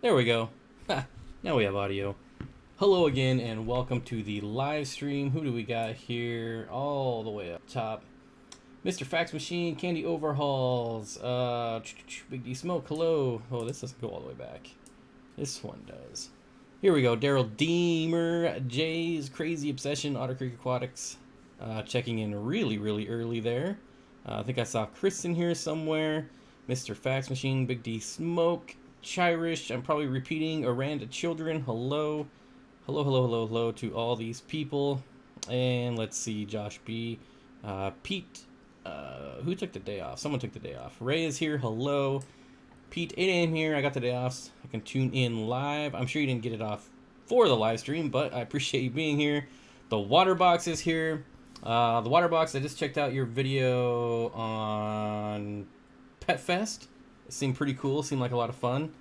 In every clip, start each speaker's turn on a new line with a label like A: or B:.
A: There we go. Ha, now we have audio. Hello again and welcome to the live stream. Who do we got here? All the way up top. Mr. Fax Machine, Candy Overhauls, Big D Smoke, hello. Oh, this doesn't go all the way back. This one does. Here we go. Daryl Deemer, Jay's Crazy Obsession, Otter Creek Aquatics. Checking in really early there. I think I saw Chris in here somewhere. Mr. Fax Machine, Big D Smoke, Chirish, I'm probably repeating, Aranda Children, hello. Hello to all these people. And let's see, Josh B. Pete, who took the day off? Someone took the day off. Ray is here, hello. Pete, 8 a.m. here, I got the day off. I can tune in live. I'm sure you didn't get it off for the live stream, but I appreciate you being here. The Waterbox is here. The Waterbox, I just checked out your video on Pet Fest. It seemed pretty cool, seemed like a lot of fun.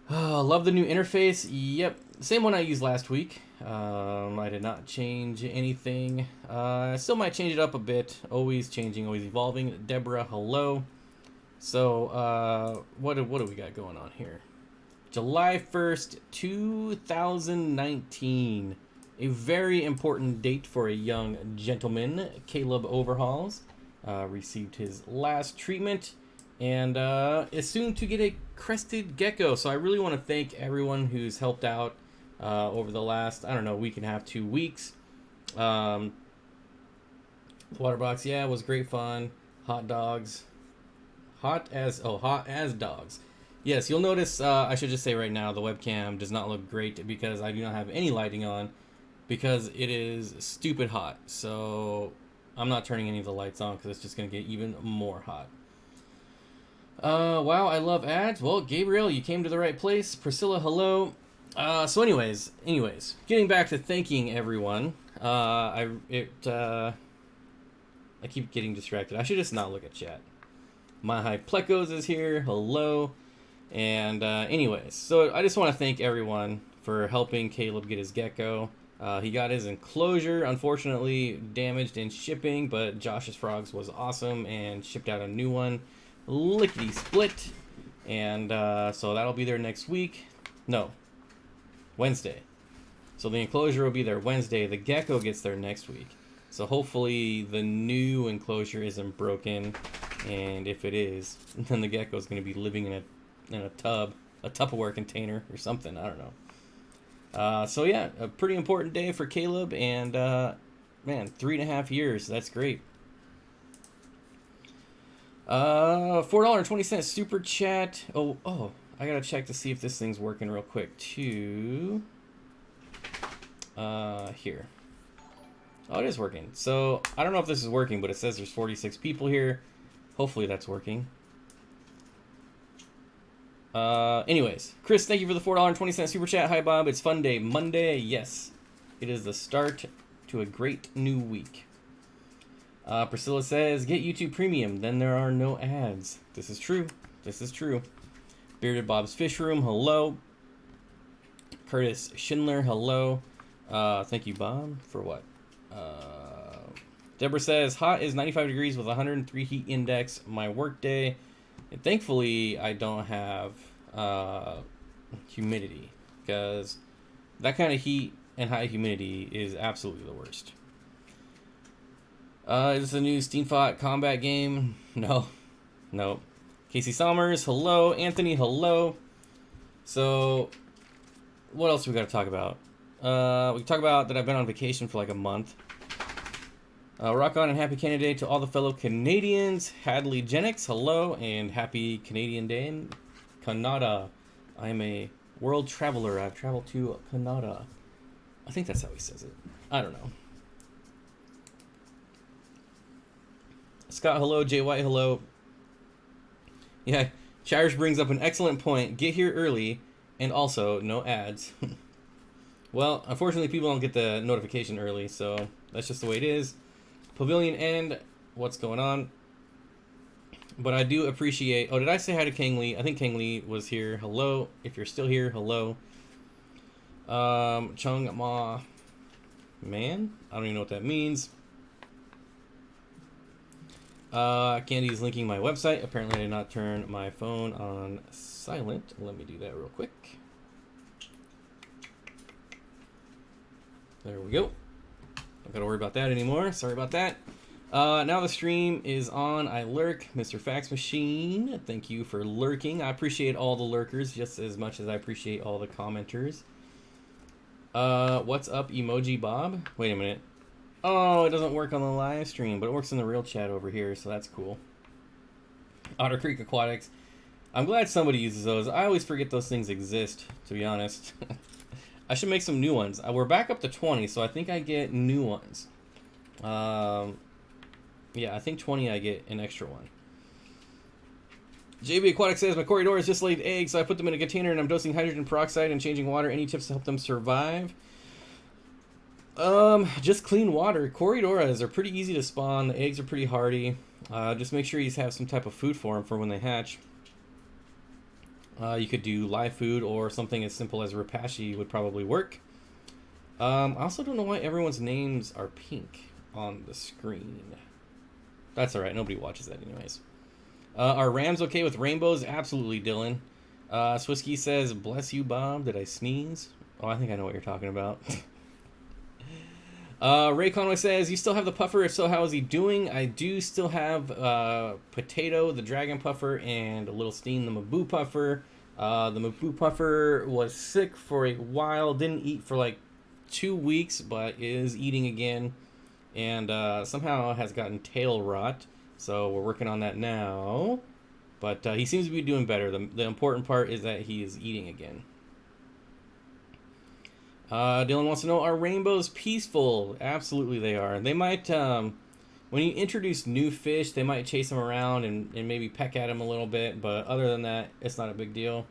A: Love the new interface. Yep, same one I used last week. I did not change anything. I still might change it up a bit. Always changing, always evolving. Deborah, hello. So, what do we got going on here? July 1st, 2019. A very important date for a young gentleman. Caleb Overhauls received his last treatment and is soon to get a crested gecko. So I really want to thank everyone who's helped out over the last, I don't know, week and a half, 2 weeks. The Waterbox, yeah, was great fun. Hot dogs. Hot as dogs. Yes, you'll notice, I should just say right now, the webcam does not look great because I do not have any lighting on because it is stupid hot. So I'm not turning any of the lights on because it's just going to get even more hot. Wow, I love ads. Well, Gabriel, you came to the right place. Priscilla, hello. So anyways, getting back to thanking everyone. I keep getting distracted. I should just not look at chat. My High Plecos is here. Hello. And anyways, so I just want to thank everyone for helping Caleb get his gecko. He got his enclosure, unfortunately damaged in shipping, but Josh's Frogs was awesome and shipped out a new one. Lickety split. And so that'll be there next week. No, Wednesday. So the enclosure will be there Wednesday. The gecko gets there next week. So hopefully the new enclosure isn't broken. And if it is, then the gecko is going to be living in a tub, a Tupperware container or something. I don't know. So yeah, a pretty important day for Caleb. And man, 3.5 years. That's great. $4.20 super chat. Oh, I gotta check to see if this thing's working real quick too. Here. Oh, it is working. So I don't know if this is working, but it says there's 46 people here. Hopefully that's working. Anyways, Chris, thank you for the $4.20 super chat. Hi, Bob. It's Fun Day Monday. Yes, it is the start to a great new week. Priscilla says, get YouTube Premium, then there are no ads. This is true. This is true. Bearded Bob's Fish Room, hello. Curtis Schindler, hello. Thank you, Bob, for what? Deborah says, hot is 95 degrees with 103 heat index, my work day. And thankfully, I don't have humidity, because that kind of heat and high humidity is absolutely the worst. Is this a new Steenfott combat game? No. Casey Sommers, hello. Anthony, hello. So, what else do we got to talk about? We can talk about that I've been on vacation for like a month. Rock on and happy Canada Day to all the fellow Canadians. Hadley Genix, hello, and happy Canadian Day in Canada. I am a world traveler. I've traveled to Canada. I think that's how he says it. I don't know. Scott, hello. Jay White, hello. Yeah, Chirish brings up an excellent point. Get here early, and also no ads. Well, unfortunately, people don't get the notification early, so that's just the way it is. Pavilion End, what's going on? But I do appreciate... Oh, did I say hi to Kang Lee? I think Kang Lee was here. Hello. If you're still here, hello. Chung Ma Man? I don't even know what that means. Candy's linking my website. Apparently I did not turn my phone on silent. Let me do that real quick. There we go. Don't gotta worry about that anymore. Sorry about that. Now the stream is on. I lurk. Mr. Fax Machine, thank you for lurking. I appreciate all the lurkers just as much as I appreciate all the commenters. What's up, Emoji Bob? Wait a minute. Oh, it doesn't work on the live stream, but it works in the real chat over here, so that's cool. Otter Creek Aquatics. I'm glad somebody uses those. I always forget those things exist, to be honest. I should make some new ones. We're back up to 20, so I think I get new ones. Yeah, I think 20 I get an extra one. JB Aquatics says, my Corridors just laid eggs, so I put them in a container and I'm dosing hydrogen peroxide and changing water. Any tips to help them survive? Just clean water. Corridoras are pretty easy to spawn. The eggs are pretty hardy. Just make sure you have some type of food for them for when they hatch. You could do live food or something as simple as rapashi would probably work. I also don't know why everyone's names are pink on the screen. That's alright, nobody watches that anyways. Are Rams okay with rainbows? Absolutely, Dylan. Swisky says, bless you, Bob. Did I sneeze? Oh, I think I know what you're talking about. Ray Conway says, you still have the puffer? If so, how is he doing? I do still have Potato, the dragon puffer, and a little Steen, the Maboo puffer. The Maboo puffer was sick for a while, didn't eat for like 2 weeks, but is eating again. And somehow has gotten tail rot, so we're working on that now. But he seems to be doing better. The important part is that he is eating again. Dylan wants to know, are rainbows peaceful? Absolutely they are. They might, when you introduce new fish, they might chase them around and maybe peck at them a little bit, but other than that, it's not a big deal.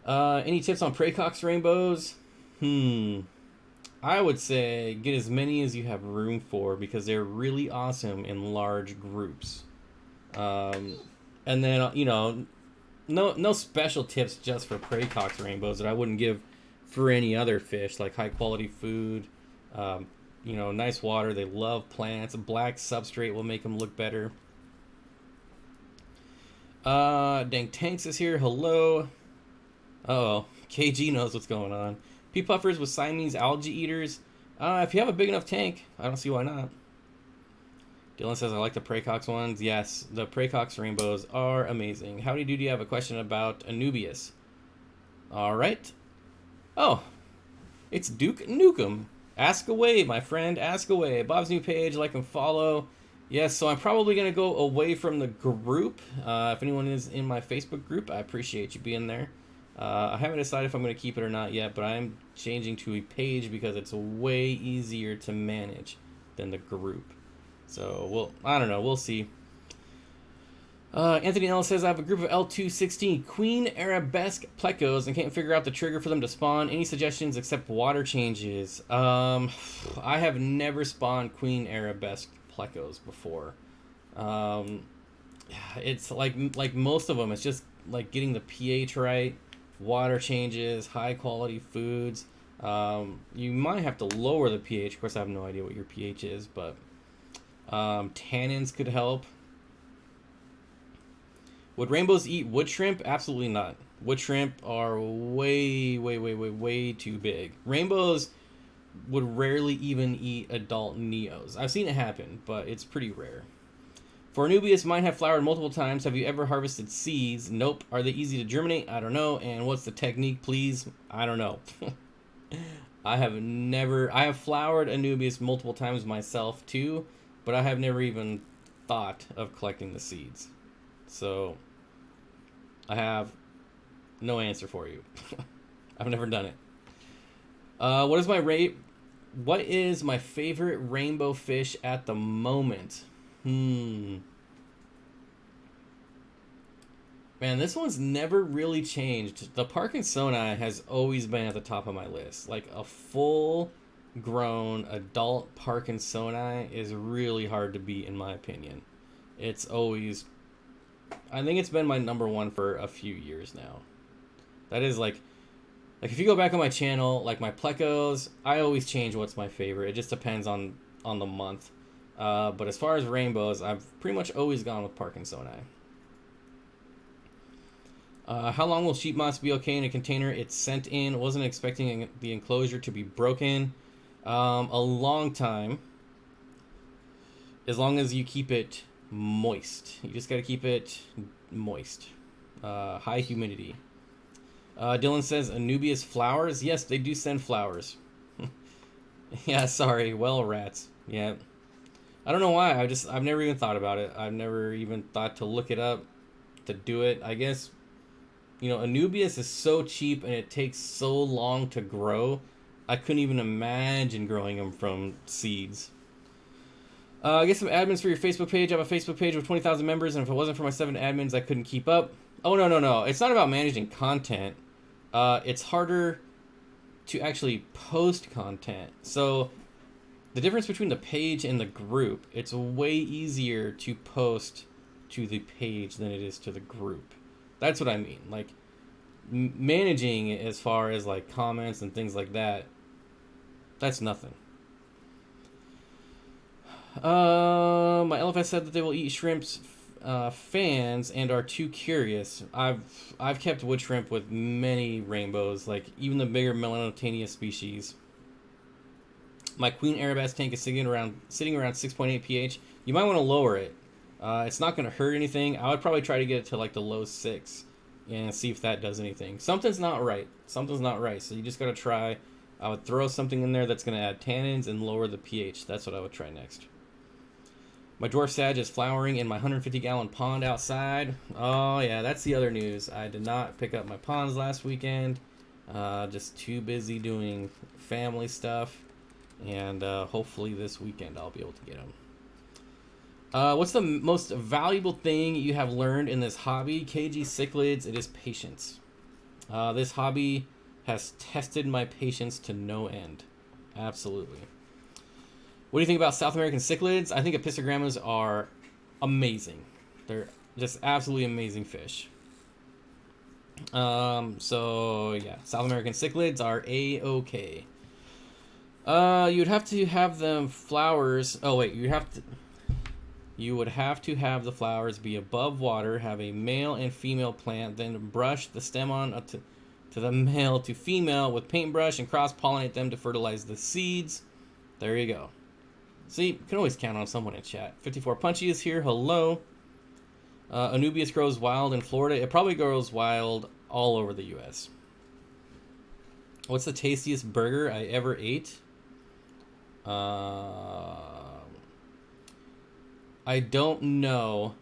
A: Any tips on Praecox rainbows? I would say get as many as you have room for because they're really awesome in large groups. And then, you know, no special tips just for Praecox rainbows that I wouldn't give for any other fish, like high quality food, you know, nice water. They love plants. A black substrate will make them look better. Dang Tanks is here. Hello. Uh-oh. KG knows what's going on. Pea puffers with Siamese algae eaters. If you have a big enough tank, I don't see why not. Dylan says, I like the Praecox ones. Yes, the Praecox rainbows are amazing. Howdy do you have a question about Anubias? All right. Oh, it's Duke Nukem. Ask away, my friend. Ask away. Bob's new page, like and follow. Yes, so I'm probably going to go away from the group. If anyone is in my Facebook group, I appreciate you being there. I haven't decided if I'm going to keep it or not yet, but I'm changing to a page because it's way easier to manage than the group. So, I don't know. We'll see. Anthony L says, I have a group of L216 Queen Arabesque Plecos and can't figure out the trigger for them to spawn. Any suggestions except water changes? I have never spawned Queen Arabesque Plecos before. It's like most of them, it's just like getting the pH right, water changes, high quality foods. You might have to lower the pH. Of course, I have no idea what your pH is, but tannins could help. Would rainbows eat wood shrimp? Absolutely not. Wood shrimp are way too big. Rainbows would rarely even eat adult neos. I've seen it happen, but it's pretty rare. For Anubias, mine have flowered multiple times. Have you ever harvested seeds? Nope. Are they easy to germinate? I don't know. And what's the technique, please? I don't know. I have flowered Anubias multiple times myself too, but I have never even thought of collecting the seeds. So, I have no answer for you. I've never done it. What is my favorite rainbow fish at the moment? Man, this one's never really changed. The Parkinsoni has always been at the top of my list. Like a full-grown adult Parkinsoni is really hard to beat, in my opinion. It's always... I think it's been my number one for a few years now. That is like if you go back on my channel, like my plecos, I always change what's my favorite. It just depends on the month. But as far as rainbows, I've pretty much always gone with Parkinsoni. How long will sheep moss be okay in a container it's sent in? Wasn't expecting the enclosure to be broken. A long time. As long as you keep it moist. You just got to keep it moist. High humidity. Dylan says Anubias flowers. Yes, they do send flowers. Yeah, sorry. Well, rats. Yeah. I don't know why. I've never even thought about it. I've never even thought to look it up to do it. I guess, Anubias is so cheap and it takes so long to grow. I couldn't even imagine growing them from seeds. Get some admins for your Facebook page. I have a Facebook page with 20,000 members, and if it wasn't for my 7 admins, I couldn't keep up. Oh, no. It's not about managing content. It's harder to actually post content. So the difference between the page and the group, it's way easier to post to the page than it is to the group. That's what I mean. Like, managing as far as like comments and things like that, that's nothing. My LFS said that they will eat shrimps fans and are too curious. I've kept wood shrimp with many rainbows, like even the bigger Melanotaenia species. My Queen Arabas tank is sitting around 6.8 pH. You might want to lower it. It's not going to hurt anything. I would probably try to get it to like the low 6 and see if that does anything. Something's not right. So you just got to try. I would throw something in there that's going to add tannins and lower the pH. That's what I would try next. My dwarf sag is flowering in my 150-gallon pond outside. Oh, yeah, that's the other news. I did not pick up my ponds last weekend. Just too busy doing family stuff. And hopefully this weekend I'll be able to get them. What's the most valuable thing you have learned in this hobby? KG cichlids, it is patience. This hobby has tested my patience to no end. Absolutely. What do you think about South American cichlids? I think episogrammas are amazing. They're just absolutely amazing fish. So yeah, South American cichlids are A-okay. You'd have to have them flowers. Oh wait, you would have to have the flowers be above water, have a male and female plant, then brush the stem on up to the male to female with paintbrush and cross-pollinate them to fertilize the seeds. There you go. See, you can always count on someone in chat. 54 Punchy is here. Hello. Anubias grows wild in Florida. It probably grows wild all over the U.S. What's the tastiest burger I ever ate? I don't know,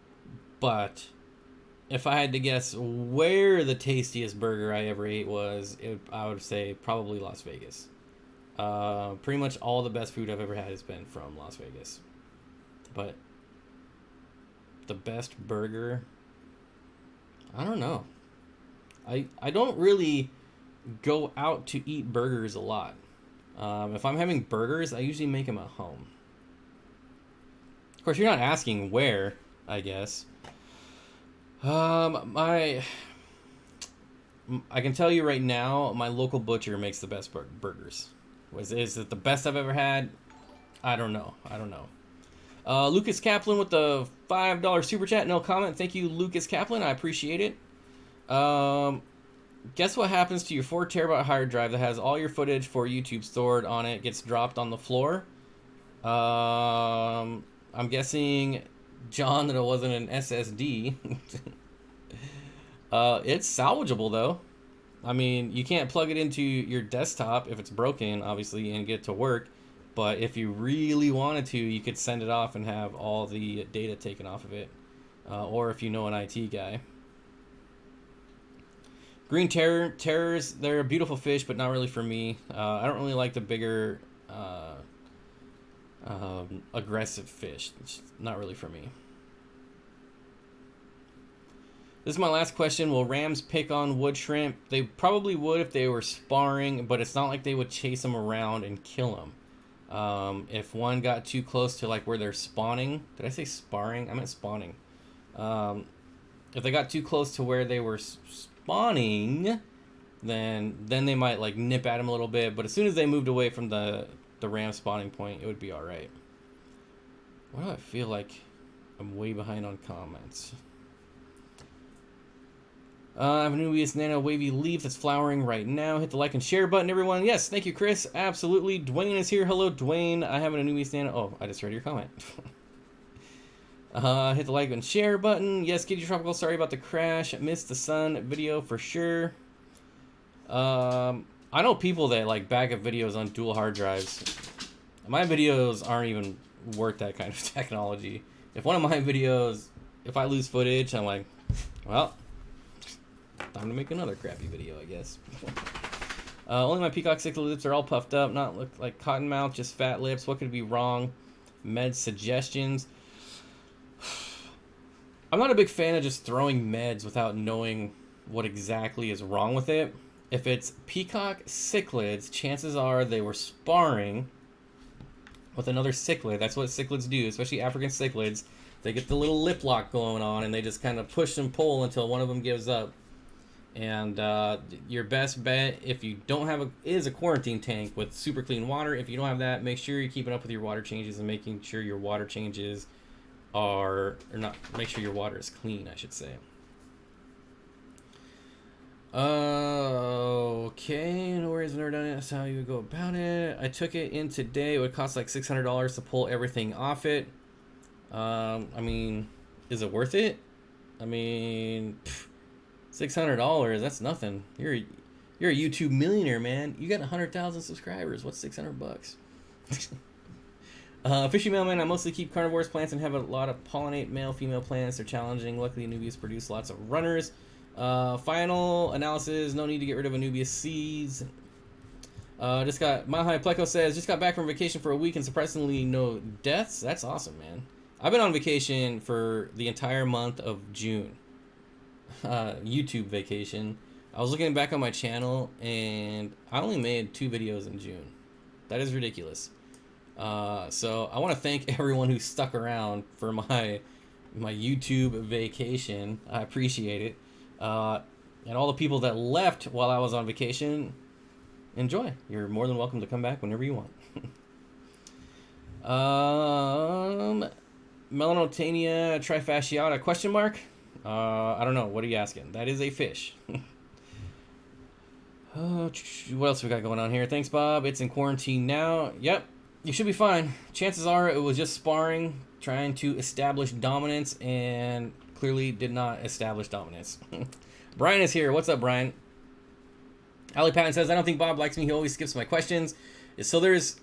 A: but if I had to guess where the tastiest burger I ever ate was, I would say probably Las Vegas. Pretty much all the best food I've ever had has been from Las Vegas. But the best burger, I don't know. I don't really go out to eat burgers a lot. If I'm having burgers, I usually make them at home. Of course, you're not asking where, I guess. I can tell you right now, my local butcher makes the best burgers. Is it the best I've ever had? I don't know. Lucas Kaplan with the $5 super chat. No comment. Thank you, Lucas Kaplan. I appreciate it. Guess what happens to your 4 terabyte hard drive that has all your footage for YouTube stored on it gets dropped on the floor? I'm guessing, John, that it wasn't an SSD. It's salvageable, though. I mean, you can't plug it into your desktop if it's broken, obviously, and get it to work. But if you really wanted to, you could send it off and have all the data taken off of it. Or if you know an IT guy. Green terrors, they're a beautiful fish, but not really for me. I don't really like the bigger, aggressive fish. It's not really for me. This is my last question. Will rams pick on wood shrimp? They probably would if they were sparring, but it's not like they would chase them around and kill them. If one got too close to like where they're spawning, did I say sparring? I meant spawning. If they got too close to where they were spawning, then they might like nip at them a little bit. But as soon as they moved away from the ram spawning point, it would be all right. Why do I feel like I'm way behind on comments? I have a Nubius Nano Wavy Leaf that's flowering right now. Hit the like and share button, everyone. Yes, thank you, Chris. Absolutely. Dwayne is here. Hello, Dwayne. I have a Nubius Nano. Oh, I just read your comment. Hit the like and share button. Yes, Kitty Tropical. Sorry about the crash. Missed the sun video for sure. I know people that like back up videos on dual hard drives. My videos aren't even worth that kind of technology. If one of my videos, if I lose footage, I'm like, well, time to make another crappy video, I guess. Only my peacock cichlid lips are all puffed up, not look like cottonmouth, just fat lips. What could be wrong? Med suggestions. I'm not a big fan of just throwing meds without knowing what exactly is wrong with it. If it's peacock cichlids, chances are they were sparring with another cichlid. That's what cichlids do, especially African cichlids. They get the little lip lock going on, and they just kind of push and pull until one of them gives up. And your best bet, if you don't have is a quarantine tank with super clean water. If you don't have that, make sure you're keeping up with your water changes and making sure your water changes make sure your water is clean, I should say. Okay, no worries, I've never done it. That's how you would go about it. I took it in today. It would cost like $600 to pull everything off it. I mean, is it worth it? I mean, $600, that's nothing. You're a YouTube millionaire, man. You got 100,000 subscribers. What's $600? Fishy mailman, I mostly keep carnivores plants and have a lot of pollinate male female plants. They're challenging. Luckily, Anubias produce lots of runners. Final analysis, no need to get rid of Anubias seeds. Mahai Pleco says, just got back from vacation for a week and surprisingly no deaths. That's awesome, man. I've been on vacation for the entire month of June. YouTube vacation. I was looking back on my channel and I only made 2 videos in June. That is ridiculous. So I want to thank everyone who stuck around for my YouTube vacation. I appreciate it. And all the people that left while I was on vacation, enjoy. You're more than welcome to come back whenever you want. Melanotania trifasciata, question mark? I don't know. What are you asking? That is a fish. What else we got going on here? Thanks, Bob. It's in quarantine now. Yep. You should be fine. Chances are it was just sparring, trying to establish dominance, and clearly did not establish dominance. Brian is here. What's up, Brian? Ali Patton says, I don't think Bob likes me. He always skips my questions. So there's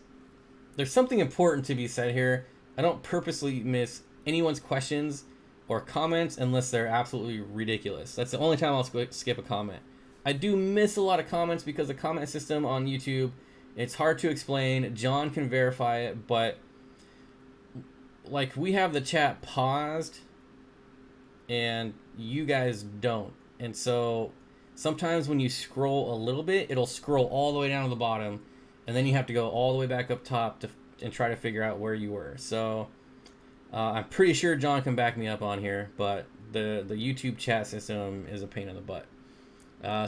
A: something important to be said here. I don't purposely miss anyone's questions or comments unless they're absolutely ridiculous. That's the only time I'll skip a comment. I do miss a lot of comments because the comment system on YouTube, it's hard to explain. John can verify it, but like we have the chat paused and you guys don't. And so sometimes when you scroll a little bit, it'll scroll all the way down to the bottom and then you have to go all the way back up top and try to figure out where you were. So I'm pretty sure John can back me up on here, but the YouTube chat system is a pain in the butt.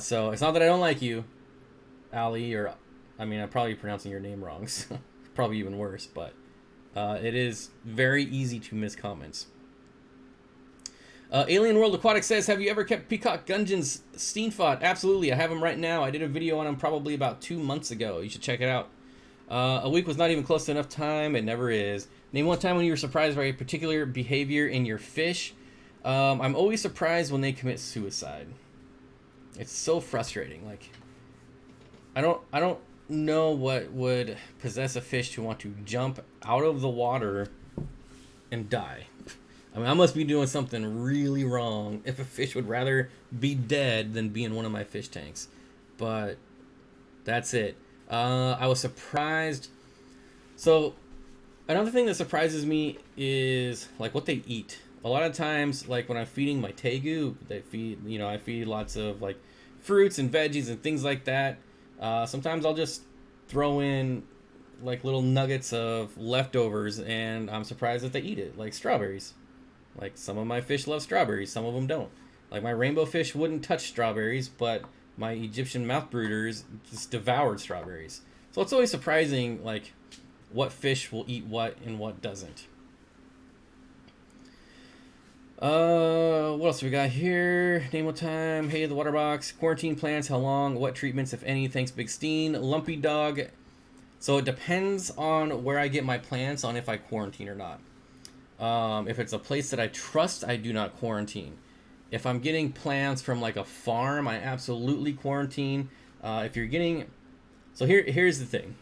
A: So it's not that I don't like you, Ali, or I mean, I'm probably pronouncing your name wrong, so probably even worse, but it is very easy to miss comments. Alien World Aquatics says, have you ever kept peacock gudgeons Steenfott? Absolutely, I have them right now. I did a video on them probably about 2 months ago. You should check it out. A week was not even close to enough time. It never is. Name one time when you were surprised by a particular behavior in your fish. I'm always surprised when they commit suicide. It's so frustrating. Like, I don't know what would possess a fish to want to jump out of the water and die. I mean, I must be doing something really wrong if a fish would rather be dead than be in one of my fish tanks. But that's it. I was surprised. So another thing that surprises me is like what they eat. A lot of times, like when I'm feeding my tegu, I feed lots of like fruits and veggies and things like that. Sometimes I'll just throw in like little nuggets of leftovers and I'm surprised that they eat it, like strawberries. Like some of my fish love strawberries, some of them don't. Like my rainbow fish wouldn't touch strawberries, but my Egyptian mouth brooders just devoured strawberries. So it's always surprising like what fish will eat what and what doesn't. What else we got here? Name what time. Hey, the water box. Quarantine plans. How long? What treatments, if any? Thanks, Big Steen. Lumpy Dog. So it depends on where I get my plants on if I quarantine or not. If it's a place that I trust, I do not quarantine. If I'm getting plants from like a farm, I absolutely quarantine. If you're getting, so here's the thing.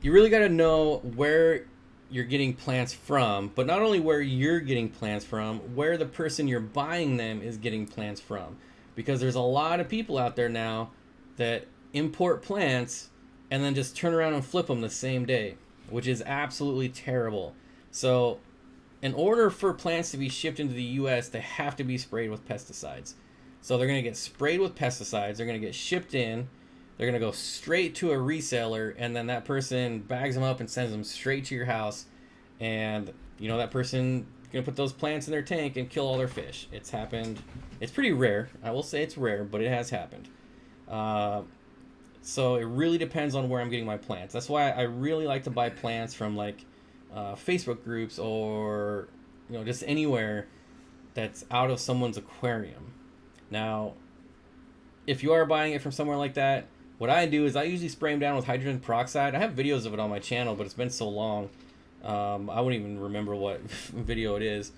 A: You really got to know where you're getting plants from, but not only where you're getting plants from, where the person you're buying them is getting plants from. Because there's a lot of people out there now that import plants and then just turn around and flip them the same day, which is absolutely terrible. So in order for plants to be shipped into the US, they have to be sprayed with pesticides. So they're going to get sprayed with pesticides, they're going to get shipped in, they're going to go straight to a reseller, and then that person bags them up and sends them straight to your house. And, you know, that person is going to put those plants in their tank and kill all their fish. It's happened. It's pretty rare. I will say it's rare, but it has happened. So it really depends on where I'm getting my plants. That's why I really like to buy plants from, like, Facebook groups or, you know, just anywhere that's out of someone's aquarium. Now, if you are buying it from somewhere like that, what I do is I usually spray them down with hydrogen peroxide. I have videos of it on my channel, but it's been so long, I wouldn't even remember what video it is.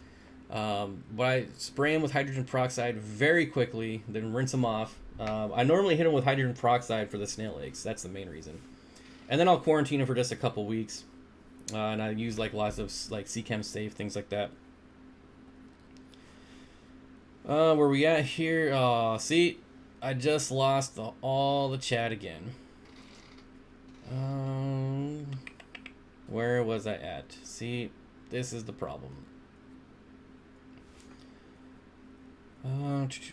A: But I spray them with hydrogen peroxide very quickly, then rinse them off. I normally hit them with hydrogen peroxide for the snail eggs. That's the main reason. And then I'll quarantine them for just a couple weeks. And I use like lots of like C-Chem safe, things like that. Where we at here? See, I just lost all the chat again. Where was I at? See, this is the problem.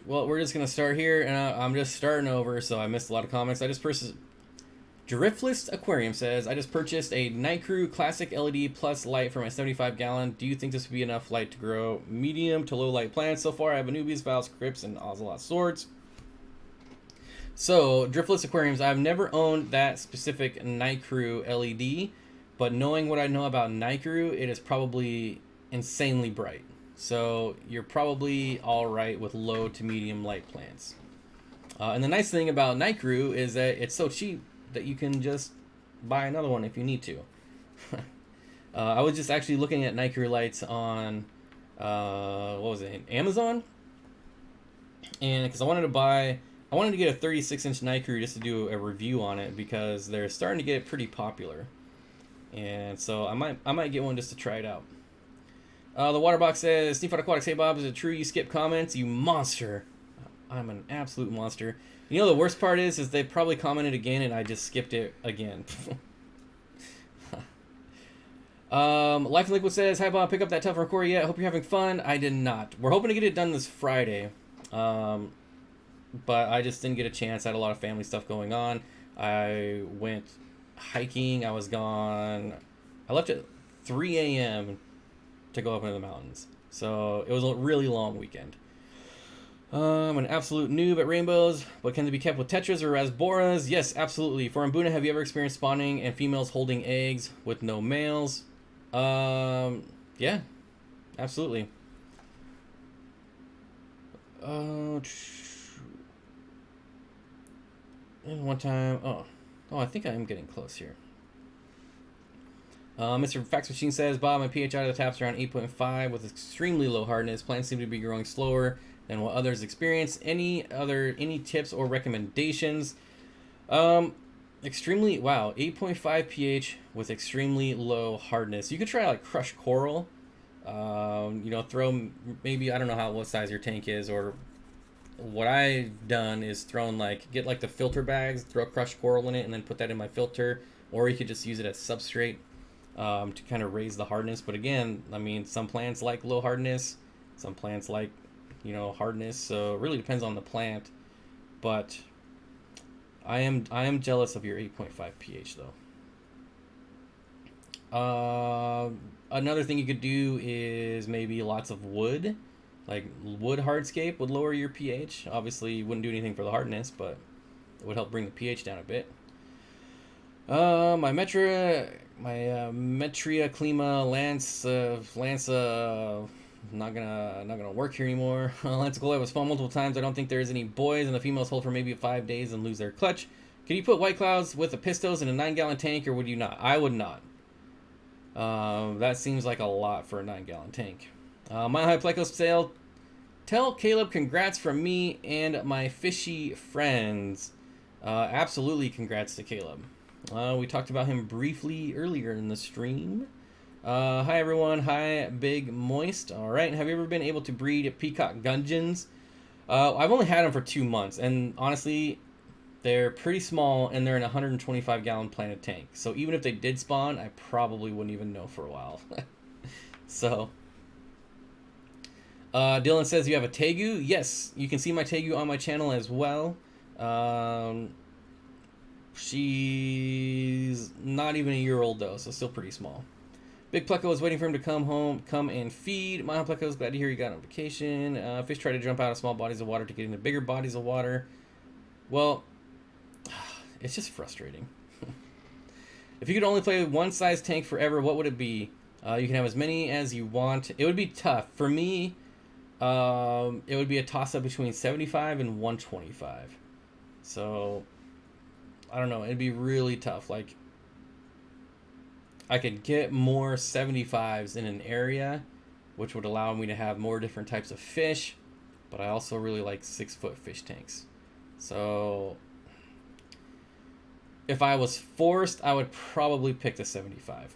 A: Well, we're just gonna start here, and I'm just starting over, so I missed a lot of comments. I just purchased. Driftless Aquarium says, I just purchased a Night Crew Classic LED Plus light for my 75-gallon. Do you think this would be enough light to grow medium to low light plants? So far, I have Anubias, Valves, Crypts, and Ocelot Swords. So, Driftless Aquariums, I've never owned that specific Night Crew LED, but knowing what I know about Night Crew, it is probably insanely bright. So, you're probably alright with low to medium light plants. And the nice thing about Night Crew is that it's so cheap that you can just buy another one if you need to. I was just actually looking at Night Crew lights on, what was it, Amazon? And because I wanted to get a 36-inch Night Crew just to do a review on it because they're starting to get pretty popular. And so I might get one just to try it out. The water box says, Steenfott Aquatics, hey Bob, is it true you skip comments? You monster. I'm an absolute monster. You know the worst part is they probably commented again and I just skipped it again. Life and Liquid says, hi Bob, pick up that Tough Core yet? Hope you're having fun. I did not. We're hoping to get it done this Friday. But I just didn't get a chance. I had a lot of family stuff going on. I went hiking. I was gone. I left at 3 a.m. to go up into the mountains. So it was a really long weekend. I'm an absolute noob at rainbows, but can they be kept with tetras or rasboras? Yes, absolutely. For Mbuna, have you ever experienced spawning and females holding eggs with no males? Yeah, absolutely. And one time, oh, I think I am getting close here. Mr. Fax Machine says, Bob, my pH out of the tap's around 8.5 with extremely low hardness. Plants seem to be growing slower than what others experience. Any tips or recommendations? 8.5 pH with extremely low hardness. You could try like crushed coral. Throw maybe, I don't know what size your tank is, or what I've done is get like the filter bags, throw crushed coral in it, and then put that in my filter. Or you could just use it as substrate to kind of raise the hardness. But again, I mean, some plants like low hardness, some plants like hardness, so it really depends on the plant. But I am jealous of your 8.5 pH though. Another thing you could do is maybe lots of wood, like wood hardscape would lower your pH. Obviously you wouldn't do anything for the hardness, but it would help bring the pH down a bit. My Metria Clima Lanza not gonna work here anymore. Let's go. I was spawned multiple times. I don't think there's any boys, and the females hold for maybe 5 days and lose their clutch. Can you put white clouds with the pistos in a 9-gallon tank, or would you not? I would not. That seems like a lot for a 9-gallon tank. Mile High Pleco sale. Tell Caleb congrats from me and my fishy friends. Absolutely congrats to Caleb. We talked about him briefly earlier in the stream. Hi everyone. Hi Big Moist. All right. Have you ever been able to breed peacock gudgeons? I've only had them for 2 months, and honestly, they're pretty small, and they're in a 125-gallon planted tank. So even if they did spawn, I probably wouldn't even know for a while. So, Dylan says you have a tegu. Yes, you can see my tegu on my channel as well. She's not even a year old though, so still pretty small. Big Pleco was waiting for him to come and feed. My Pleco is glad to hear he got on vacation. Fish try to jump out of small bodies of water to get into bigger bodies of water. Well, it's just frustrating. If you could only play one size tank forever, what would it be? You can have as many as you want. It would be tough. For me, it would be a toss-up between 75 and 125. So, I don't know. It'd be really tough. Like, I could get more 75s in an area, which would allow me to have more different types of fish, but I also really like 6-foot fish tanks. So if I was forced, I would probably pick the 75.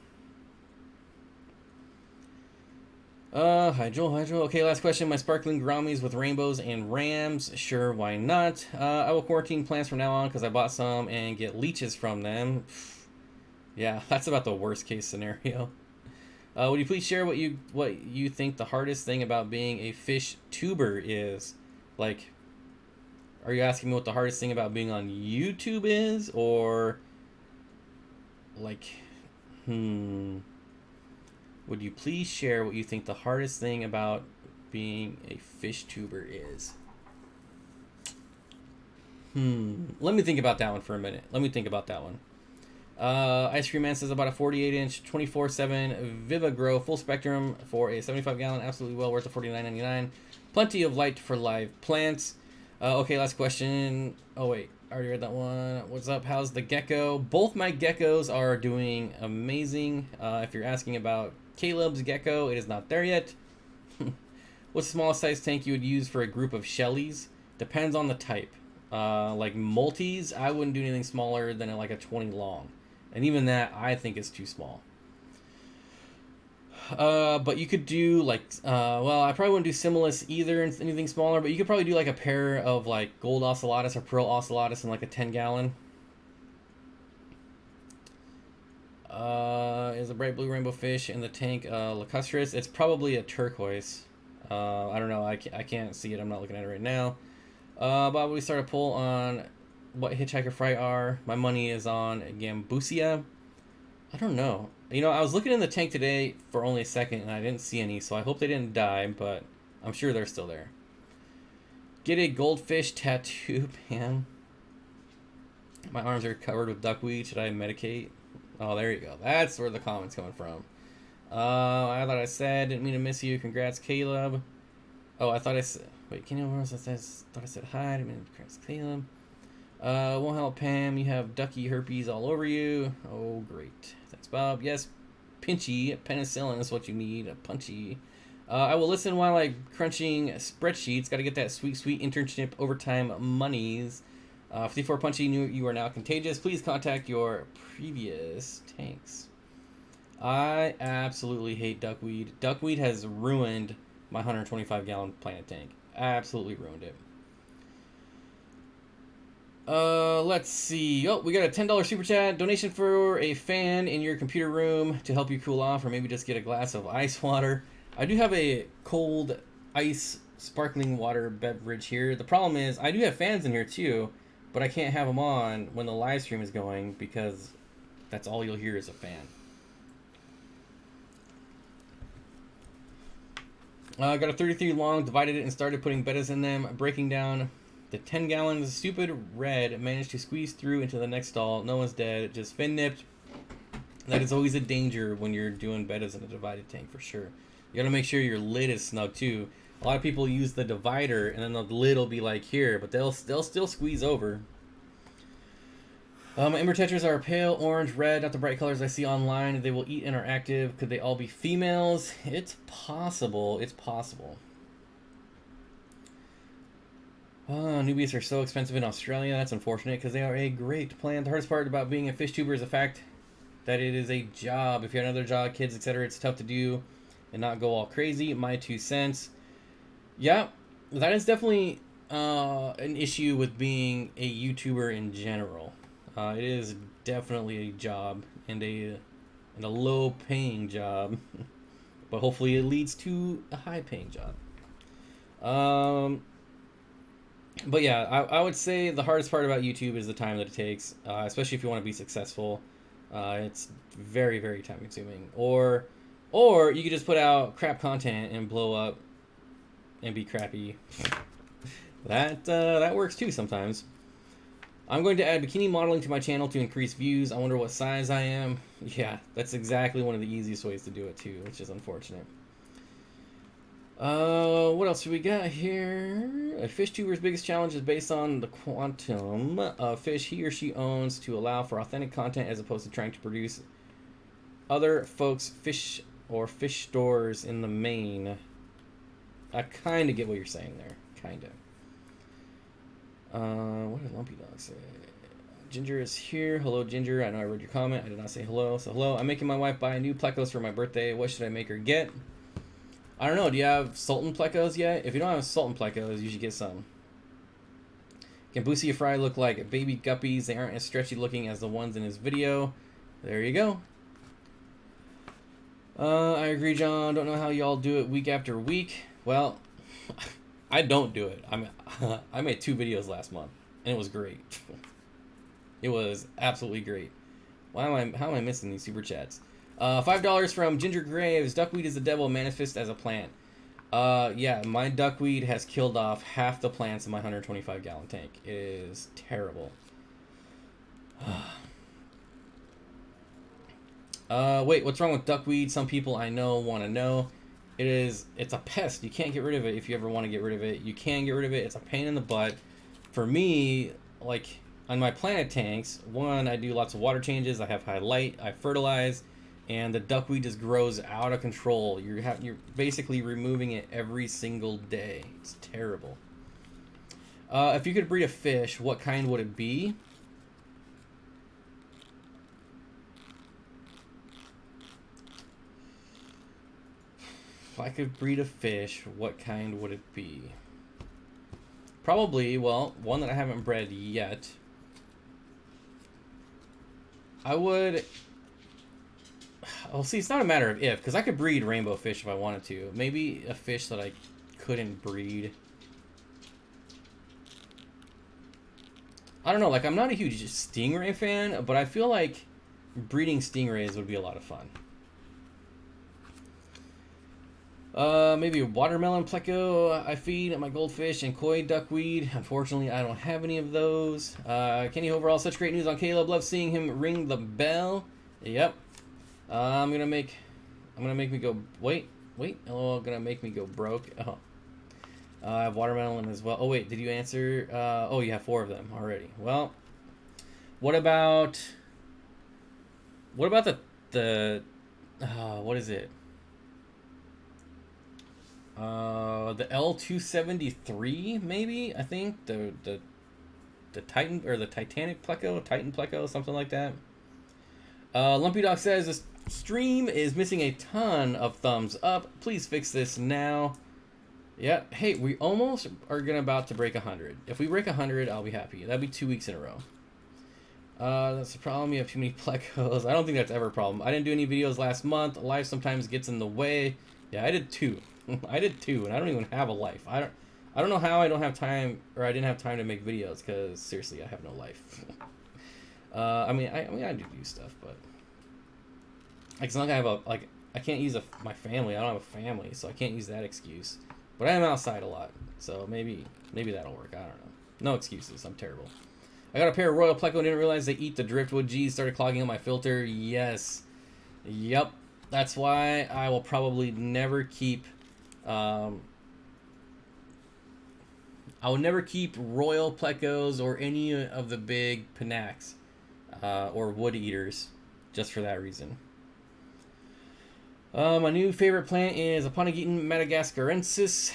A: Hydro. Okay, last question. My sparkling grommies with rainbows and rams. Sure, why not? I will quarantine plants from now on because I bought some and get leeches from them. Yeah, that's about the worst case scenario. Would you please share what you think the hardest thing about being a fish tuber is? Like, are you asking me what the hardest thing about being on YouTube is? Or, like, would you please share what you think the hardest thing about being a fish tuber is? Let me think about that one for a minute. Ice Cream Man says about a 48-inch 24/7 Vivagrow full spectrum for a 75-gallon, absolutely well worth the $49.99. Plenty of light for live plants. Okay, last question. Oh wait, I already read that one. What's up? How's the gecko? Both my geckos are doing amazing. If you're asking about Caleb's gecko, it is not there yet. What's the smallest size tank you would use for a group of shellies? Depends on the type. Like multis, I wouldn't do anything smaller than like a 20 long. And even that, I think is too small. But you could do like, well, I probably wouldn't do Similis either, anything smaller, but you could probably do like a pair of like gold ocelotus or pearl ocelotus in like a 10-gallon. Is a bright blue rainbow fish in the tank lacustris? It's probably a turquoise. I don't know. I can't see it. I'm not looking at it right now. But we start a poll on what hitchhiker fry are. My money is on Gambusia. I don't know. You know, I was looking in the tank today for only a second and I didn't see any, so I hope they didn't die, but I'm sure they're still there. Get a goldfish tattoo, man. My arms are covered with duckweed. Should I medicate? Oh, there you go. That's where the comment's coming from. I thought I said, didn't mean to miss you. Congrats, Caleb. Oh, I thought I said, wait, can you know what else I said? Thought I said hi. Didn't mean to congrats, Caleb. Won't help, Pam. You have ducky herpes all over you. Oh, great. Thanks, Bob. Yes, pinchy. Penicillin is what you need. A punchy. I will listen while I'm crunching spreadsheets. Got to get that sweet, sweet internship overtime monies. 54 Punchy, you are now contagious. Please contact your previous tanks. I absolutely hate duckweed. Duckweed has ruined my 125-gallon planet tank. Absolutely ruined it. Let's see. Oh, we got a $10 super chat. Donation for a fan in your computer room to help you cool off, or maybe just get a glass of ice water. I do have a cold ice sparkling water beverage here. The problem is I do have fans in here too, but I can't have them on when the live stream is going because that's all you'll hear is a fan. I got a 33 long, divided it and started putting bettas in them, breaking down the 10 gallons. Stupid red managed to squeeze through into the next stall. No one's dead, just fin nipped. That is always a danger when you're doing bettas in a divided tank for sure. You gotta make sure your lid is snug too. A lot of people use the divider and then the lid will be like here, but they'll still squeeze over. Ember tetras are pale orange, red, not the bright colors I see online. They will eat and are active. Could they all be females? It's possible. It's possible. Newbies are so expensive in Australia. That's unfortunate because they are a great plant. The hardest part about being a fish tuber is the fact that it is a job. If you have another job, kids, etc., it's tough to do and not go all crazy. My 2 cents. Yeah, that is definitely an issue with being a YouTuber in general. It is definitely a job and a low-paying job, but hopefully it leads to a high-paying job. But yeah, I would say the hardest part about YouTube is the time that it takes, especially if you want to be successful. It's very, very time-consuming. Or you could just put out crap content and blow up and be crappy. That works too sometimes. I'm going to add bikini modeling to my channel to increase views. I wonder what size I am. Yeah, that's exactly one of the easiest ways to do it too, which is unfortunate. What else do we got here? A fish tuber's biggest challenge is based on the quantum of fish he or she owns to allow for authentic content as opposed to trying to produce other folks' fish or fish stores in the main. I kind of get what you're saying there. Kind of. What did Lumpy Dog say? Ginger is here. Hello, Ginger. I know I read your comment. I did not say hello. So hello. I'm making my wife buy new plecos for my birthday. What should I make her get? I don't know. Do you have Sultan plecos yet? If you don't have Sultan plecos, you should get some. Can Boosie Fry look like baby guppies? They aren't as stretchy looking as the ones in his video. There you go. I agree, John. Don't know how y'all do it week after week. Well, I don't do it. I made 2 videos last month, and it was great. It was absolutely great. How am I missing these super chats? $5 from Ginger Graves. Duckweed is the devil manifest as a plant. Yeah, my duckweed has killed off half the plants in my 125-gallon tank. It is terrible. Wait, what's wrong with duckweed? Some people I know want to know. It's a pest. You can't get rid of it if you ever want to get rid of it. You can get rid of it. It's a pain in the butt. For me, like on my planet tanks, one, I do lots of water changes. I have high light. I fertilize, and the duckweed just grows out of control. You're basically removing it every single day. It's terrible. If you could breed a fish, what kind would it be? If I could breed a fish, what kind would it be? Probably, well, one that I haven't bred yet. I would... Well, see, it's not a matter of if, because I could breed rainbow fish if I wanted to. Maybe a fish that I couldn't breed. I don't know, like, I'm not a huge stingray fan, but I feel like breeding stingrays would be a lot of fun. Maybe a watermelon pleco I feed my goldfish and koi duckweed. Unfortunately, I don't have any of those. Kenny, overall, such great news on Caleb. Love seeing him ring the bell. Yep. I'm gonna make me go. Wait. Oh, gonna make me go broke. Oh. I have watermelon as well. Oh wait, did you answer? Oh, you have 4 of them already. Well, what about the what is it? The L273 maybe, I think the Titan or the Titanic pleco, Titan pleco, something like that. Lumpy Dog says this stream is missing a ton of thumbs up. Please fix this now. Yeah, hey, we almost are about to break 100. If we break 100, I'll be happy. That'd be 2 weeks in a row. That's the problem. You have too many plecos. I don't think that's ever a problem. I didn't do any videos last month. Life sometimes gets in the way. Yeah, I did 2. I did 2, and I don't even have a life. I don't know how I don't have time, or I didn't have time to make videos, because seriously, I have no life. I mean, I do stuff, but like, it's not gonna have I can't use my family. I don't have a family, so I can't use that excuse. But I am outside a lot, so maybe that'll work. I don't know. No excuses. I'm terrible. I got a pair of Royal Pleco. Didn't realize they eat the driftwood. Geez, started clogging up my filter. Yes. Yep. That's why I will probably never keep. I will never keep royal plecos or any of the big panax or wood eaters, just for that reason. My new favorite plant is Aponigeton madagascarensis,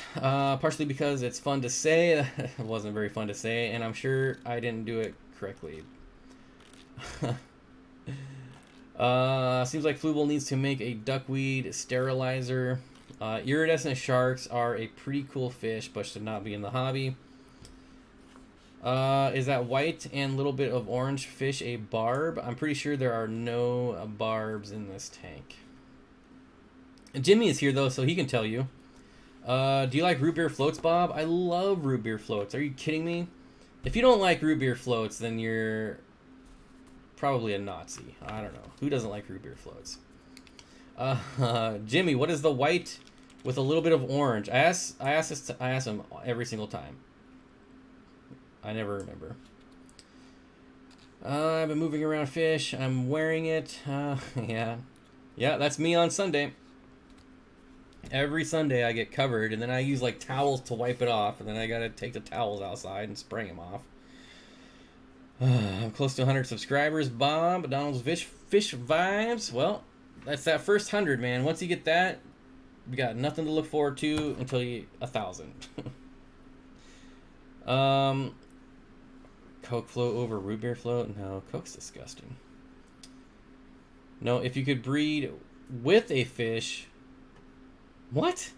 A: partially because it's fun to say. It wasn't very fun to say, and I'm sure I didn't do it correctly. Seems like Flubel needs to make a duckweed sterilizer. Iridescent sharks are a pretty cool fish, but should not be in the hobby. Is that white and little bit of orange fish a barb? I'm pretty sure there are no barbs in this tank. Jimmy is here though, so he can tell you. Do you like root beer floats, Bob? I love root beer floats. Are you kidding me? If you don't like root beer floats, then you're probably a Nazi. I don't know. Who doesn't like root beer floats? Jimmy, what is the white with a little bit of orange? I ask him every single time. I never remember. I've been moving around fish. I'm wearing it. Yeah, that's me on Sunday. Every Sunday I get covered, and then I use like towels to wipe it off, and then I gotta take the towels outside and spray them off. I'm close to 100 subscribers, Bob. Donald's fish vibes. Well, that's that first 100, man. Once you get that, you got nothing to look forward to until you 1,000. Coke float over root beer float? No, Coke's disgusting. No, if you could breed with a fish. What?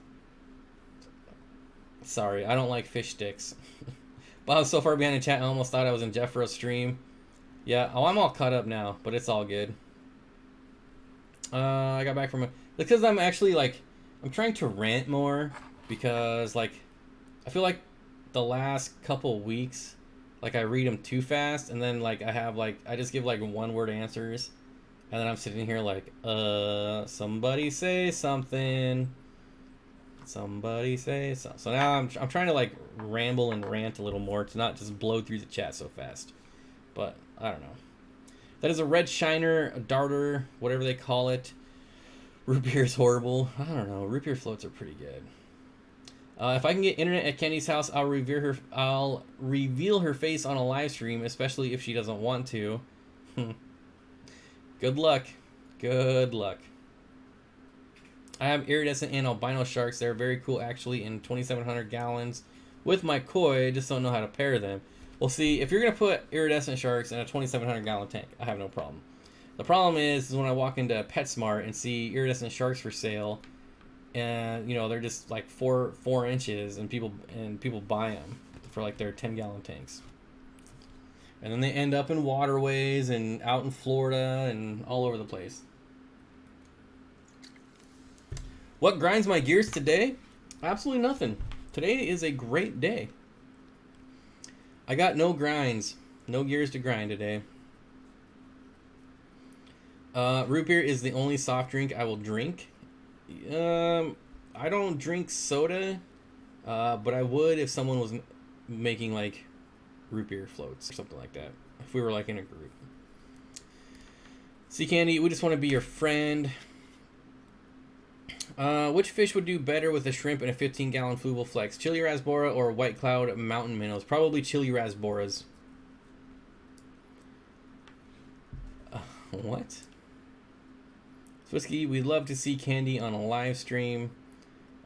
A: Sorry, I don't like fish sticks. Bob's so far behind the chat, I almost thought I was in Jeffro's stream. Yeah, I'm all caught up now, but it's all good. I got back from because I'm actually like I'm trying to rant more because like I feel like the last couple weeks like I read them too fast, and then like I have like I just give like one word answers, and then I'm sitting here like somebody say something. Somebody say something. So now I'm trying to like ramble and rant a little more to not just blow through the chat so fast. But I don't know. That is a red shiner, a darter, whatever they call it. Root beer is horrible. I don't know. Root beer floats are pretty good. If I can get internet at Kenny's house, I'll reveal her face on a live stream, especially if she doesn't want to. Good luck. Good luck. I have iridescent and albino sharks. They're very cool, actually, in 2,700 gallons with my koi. Just don't know how to pair them. Well, see, if you're going to put iridescent sharks in a 2,700 gallon tank, I have no problem. The problem is when I walk into PetSmart and see iridescent sharks for sale, and you know they're just like 4 inches, and people buy them for like their 10-gallon tanks, and then they end up in waterways and out in Florida and all over the place. What grinds my gears today? Absolutely nothing. Today is a great day. I got no grinds, no gears to grind today. Root beer is the only soft drink I will drink. I don't drink soda, but I would if someone was making like root beer floats or something like that. If we were like in a group. Sea Candy, we just want to be your friend. Which fish would do better with a shrimp and a 15-gallon Flubel Flex? Chili Rasbora or White Cloud Mountain Minnows? Probably Chili Rasboras. What? Swisky, we'd love to see Candy on a live stream.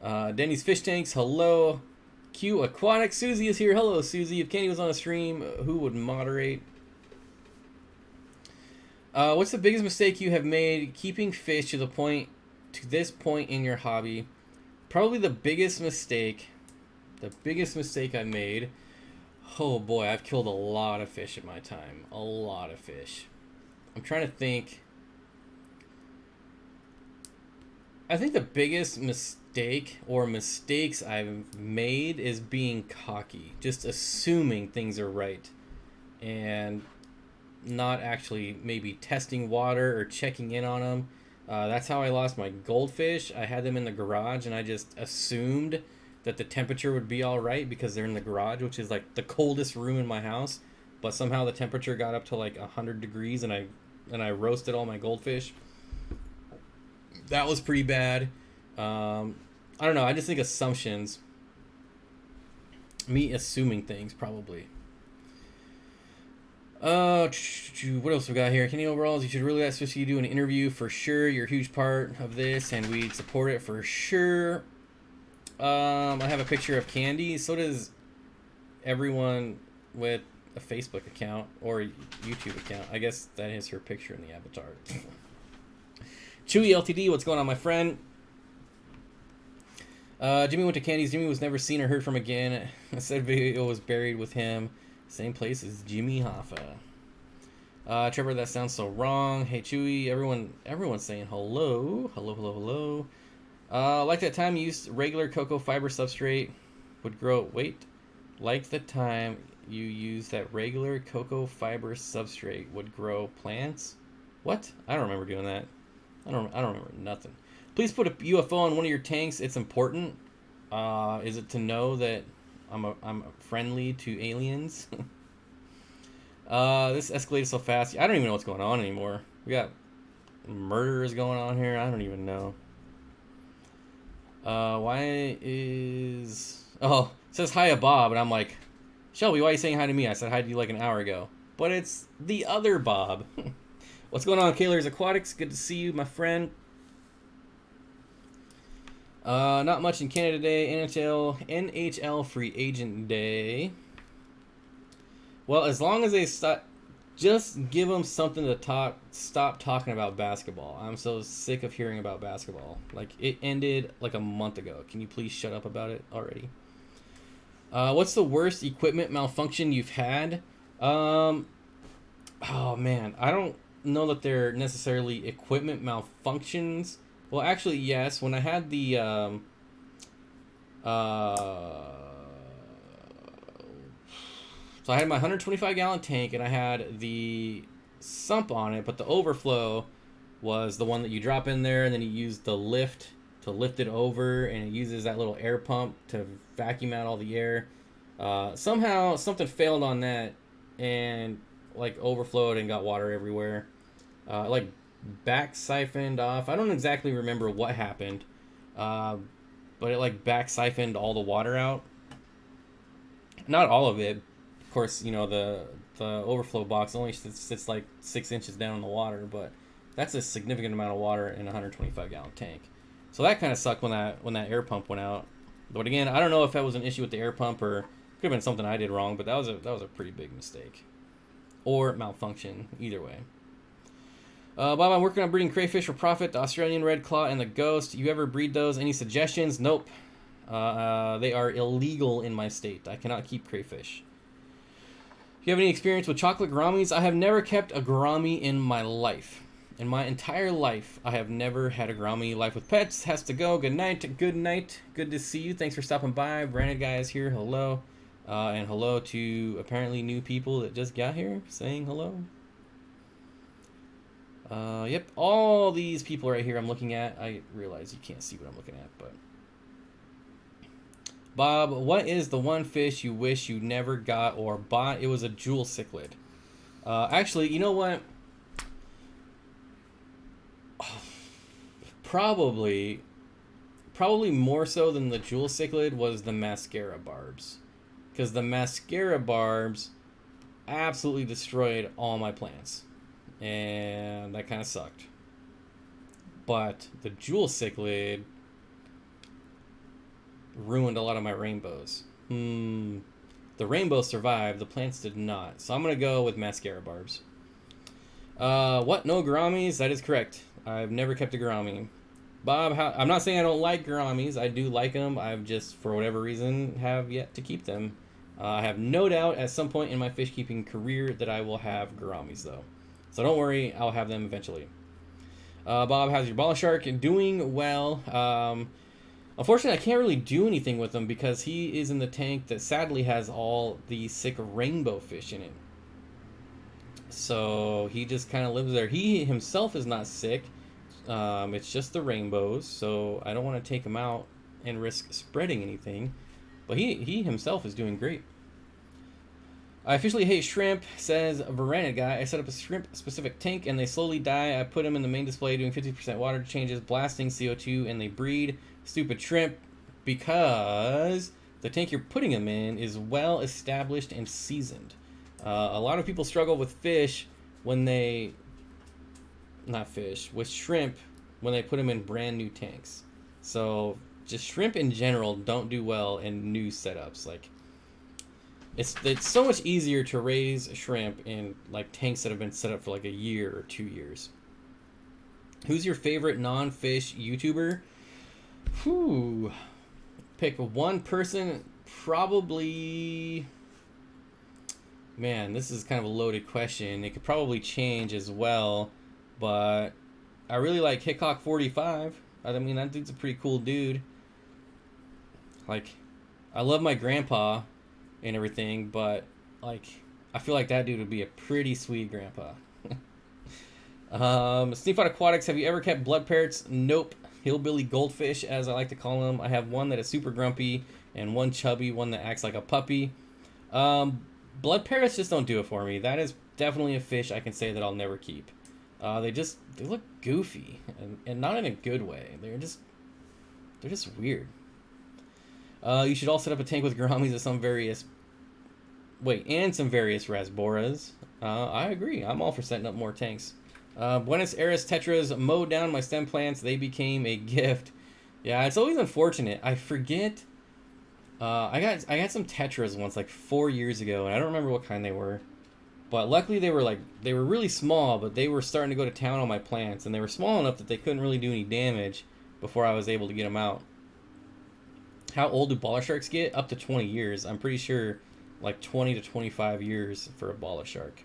A: Denny's Fish Tanks, hello. Q Aquatics, Susie is here. Hello, Susie. If Candy was on a stream, who would moderate? What's the biggest mistake you have made keeping fish to this point in your hobby? Probably the biggest mistake I made. Oh boy, I've killed a lot of fish in my time. A lot of fish. I'm trying to think. I think the biggest mistake or mistakes I've made is being cocky. Just assuming things are right. And not actually maybe testing water or checking in on them. That's how I lost my goldfish. I had them in the garage and I just assumed that the temperature would be all right because they're in the garage, which is like the coldest room in my house. But somehow the temperature got up to like 100 degrees and I roasted all my goldfish. That was pretty bad. I don't know. I just think assumptions. Me assuming things, probably. What else we got here? Kenny Overalls, you should really let Swissy do an interview for sure. You're a huge part of this, and we'd support it for sure. I have a picture of Candy. So does everyone with a Facebook account or a YouTube account. I guess that is her picture in the avatar. Chewy LTD, what's going on, my friend? Jimmy went to Candy's. Jimmy was never seen or heard from again. I said video was buried with him. Same place as Jimmy Hoffa. Trevor, that sounds so wrong. Hey, Chewy. Everyone's saying hello. Hello. Like that time you used regular cocoa fiber substrate would grow. Wait. Like the time you used that regular cocoa fiber substrate would grow plants? What? I don't remember doing that. I don't remember nothing. Please put a UFO on one of your tanks. It's important. Is it to know that I'm friendly to aliens? This escalated so fast. I don't even know what's going on anymore. We got murderers going on here. I don't even know. Why is... Oh, it says hi to Bob, and I'm like, Shelby, why are you saying hi to me? I said hi to you like an hour ago. But it's the other Bob. What's going on, Kaler's Aquatics? Good to see you, my friend. Not much in Canada today. NHL free agent day. Well, as long as they just give them something to talk. Stop talking about basketball. I'm so sick of hearing about basketball. Like, it ended like a month ago. Can you please shut up about it already? What's the worst equipment malfunction you've had? Oh man, I don't know that they're necessarily equipment malfunctions. Well, actually, yes. When I had the so I had my 125 gallon tank and I had the sump on it, but the overflow was the one that you drop in there and then you use the lift to lift it over, and it uses that little air pump to vacuum out all the air. Somehow something failed on that and like overflowed and got water everywhere. Like back siphoned off. I don't exactly remember what happened, but it like back siphoned all the water out. Not all of it. Of course, you know, the overflow box only sits like 6 inches down in the water, but that's a significant amount of water in a 125 gallon tank. So that kind of sucked when that air pump went out. But again, I don't know if that was an issue with the air pump or could have been something I did wrong, but that was a pretty big mistake or malfunction, either way. Bob, I'm working on breeding crayfish for profit, the Australian red claw and the ghost. You ever breed those? Any suggestions? Nope. They are illegal in my state. I cannot keep crayfish. Do you have any experience with chocolate gouramis? I have never kept a gourami in my life. In my entire life, I have never had a gourami. Life with pets has to go. Good night. Good night. Good to see you. Thanks for stopping by. Brandon guys here. Hello. And hello to apparently new people that just got here saying hello. Yep, all these people right here I'm looking at. I realize you can't see what I'm looking at, but... Bob, what is the one fish you wish you never got or bought? It was a jewel cichlid. Actually, you know what? Probably more so than the jewel cichlid was the mascara barbs. Because the mascara barbs absolutely destroyed all my plants. And that kind of sucked. But the jewel cichlid ruined a lot of my rainbows. The rainbow survived, the plants did not. So I'm going to go with mascara barbs. What? No gouramis? That is correct. I've never kept a gourami. Bob, I'm not saying I don't like gouramis. I do like them. I've just, for whatever reason, have yet to keep them. I have no doubt at some point in my fish keeping career that I will have gouramis, though. So don't worry, I'll have them eventually. Bob, how's your ball shark? Doing well. Unfortunately, I can't really do anything with him because he is in the tank that sadly has all the sick rainbow fish in it. So he just kind of lives there. He himself is not sick. It's just the rainbows. So I don't want to take him out and risk spreading anything. But he himself is doing great. I officially hate shrimp, says Verana guy. I set up a shrimp-specific tank, and they slowly die. I put them in the main display doing 50% water changes, blasting CO2, and they breed. Stupid shrimp, because the tank you're putting them in is well established and seasoned. A lot of people struggle with fish when they... Not fish, with shrimp when they put them in brand new tanks. So, just shrimp in general don't do well in new setups. Like... It's so much easier to raise shrimp in like tanks that have been set up for like a year or 2 years. Who's your favorite non-fish YouTuber? Whew. Pick one person, probably... Man, this is kind of a loaded question. It could probably change as well, but I really like Hickok45. I mean, that dude's a pretty cool dude. Like, I love my grandpa and everything, but like I feel like that dude would be a pretty sweet grandpa. Steenfott Aquatics, have you ever kept blood parrots? Nope. Hillbilly goldfish, as I like to call them. I have one that is super grumpy and one chubby, one that acts like a puppy. Blood parrots just don't do it for me. That is definitely a fish I can say that I'll never keep. They look goofy and not in a good way. They're just weird. You should all set up a tank with gouramis and some various rasboras. I agree. I'm all for setting up more tanks. Buenos Aires tetras mowed down my stem plants. They became a gift. Yeah, it's always unfortunate. I forget. I got some tetras once, like 4 years ago, and I don't remember what kind they were. But luckily they were really small, but they were starting to go to town on my plants, and they were small enough that they couldn't really do any damage before I was able to get them out. How old do baller sharks get? Up to 20 years. I'm pretty sure like 20 to 25 years for a baller shark.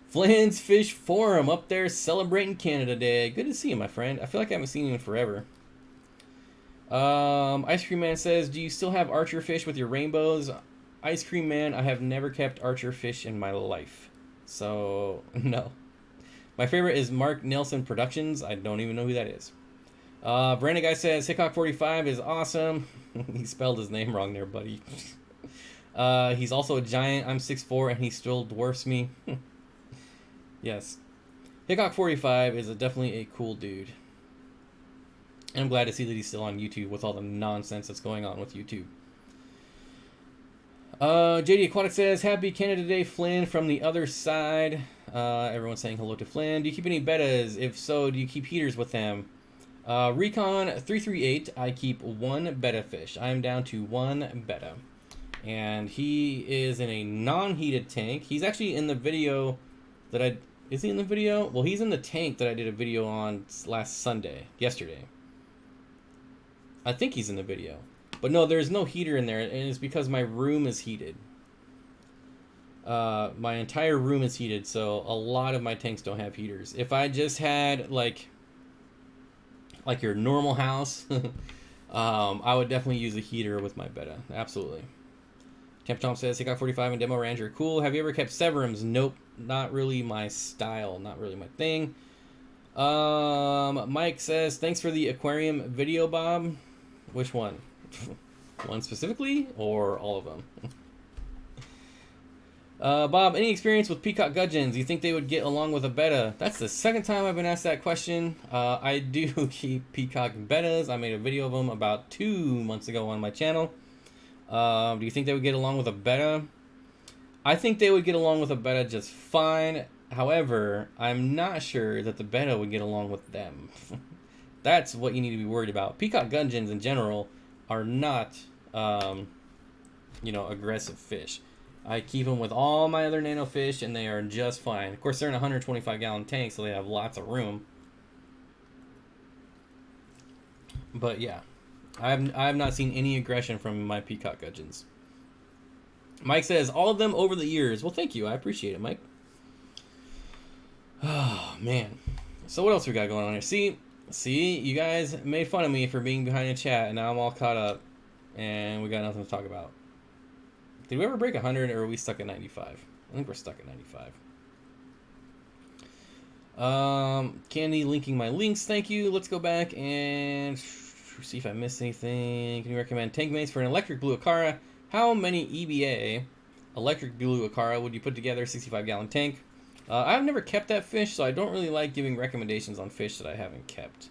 A: Flynn's Fish Forum up there celebrating Canada Day. Good to see you, my friend. I feel like I haven't seen you in forever. Ice Cream Man says, do you still have archer fish with your rainbows? Ice Cream Man, I have never kept archer fish in my life. So, no. My favorite is Mark Nelson Productions. I don't even know who that is. Brandon Guy says, Hickok45 is awesome. He spelled his name wrong there, buddy. He's also a giant. I'm 6'4", and he still dwarfs me. Yes. Hickok45 is definitely a cool dude. And I'm glad to see that he's still on YouTube with all the nonsense that's going on with YouTube. JD Aquatic says, Happy Canada Day, Flynn, from the other side. Everyone's saying hello to Flynn. Do you keep any bettas? If so, do you keep heaters with them? Recon338, I keep one betta fish. I'm down to one betta. And he is in a non-heated tank. He's actually in the video that I... Is he in the video? Well, he's in the tank that I did a video on yesterday. I think he's in the video. But no, there's no heater in there, and it's because my room is heated. My entire room is heated, so a lot of my tanks don't have heaters. If I just had, like your normal house, I would definitely use a heater with my betta. Absolutely. Temp Tom says, Hickok45 and Demo Ranger. Cool. Have you ever kept Severums? Nope. Not really my style. Not really my thing. Mike says, thanks for the aquarium video, Bob. Which one? One specifically, or all of them? Bob, any experience with peacock gudgeons? You think they would get along with a betta? That's the second time I've been asked that question. I do keep peacock bettas. I made a video of them about 2 months ago on my channel. Do you think they would get along with a betta? I think they would get along with a betta just fine. However, I'm not sure that the betta would get along with them. That's what you need to be worried about. Peacock gudgeons in general are not, aggressive fish. I keep them with all my other nano fish, and they are just fine. Of course, they're in a 125-gallon tank, so they have lots of room. But yeah, I have not seen any aggression from my peacock gudgeons. Mike says, all of them over the years. Well, thank you. I appreciate it, Mike. Oh, man. So what else we got going on here? See, you guys made fun of me for being behind the chat, and now I'm all caught up, and we got nothing to talk about. Did we ever break 100, or are we stuck at 95? I think we're stuck at 95. Candy linking my links. Thank you. Let's go back and see if I missed anything. Can you recommend tank mates for an electric blue Acara? How many EBA Electric Blue Akara, would you put together a 65-gallon tank? I've never kept that fish, so I don't really like giving recommendations on fish that I haven't kept.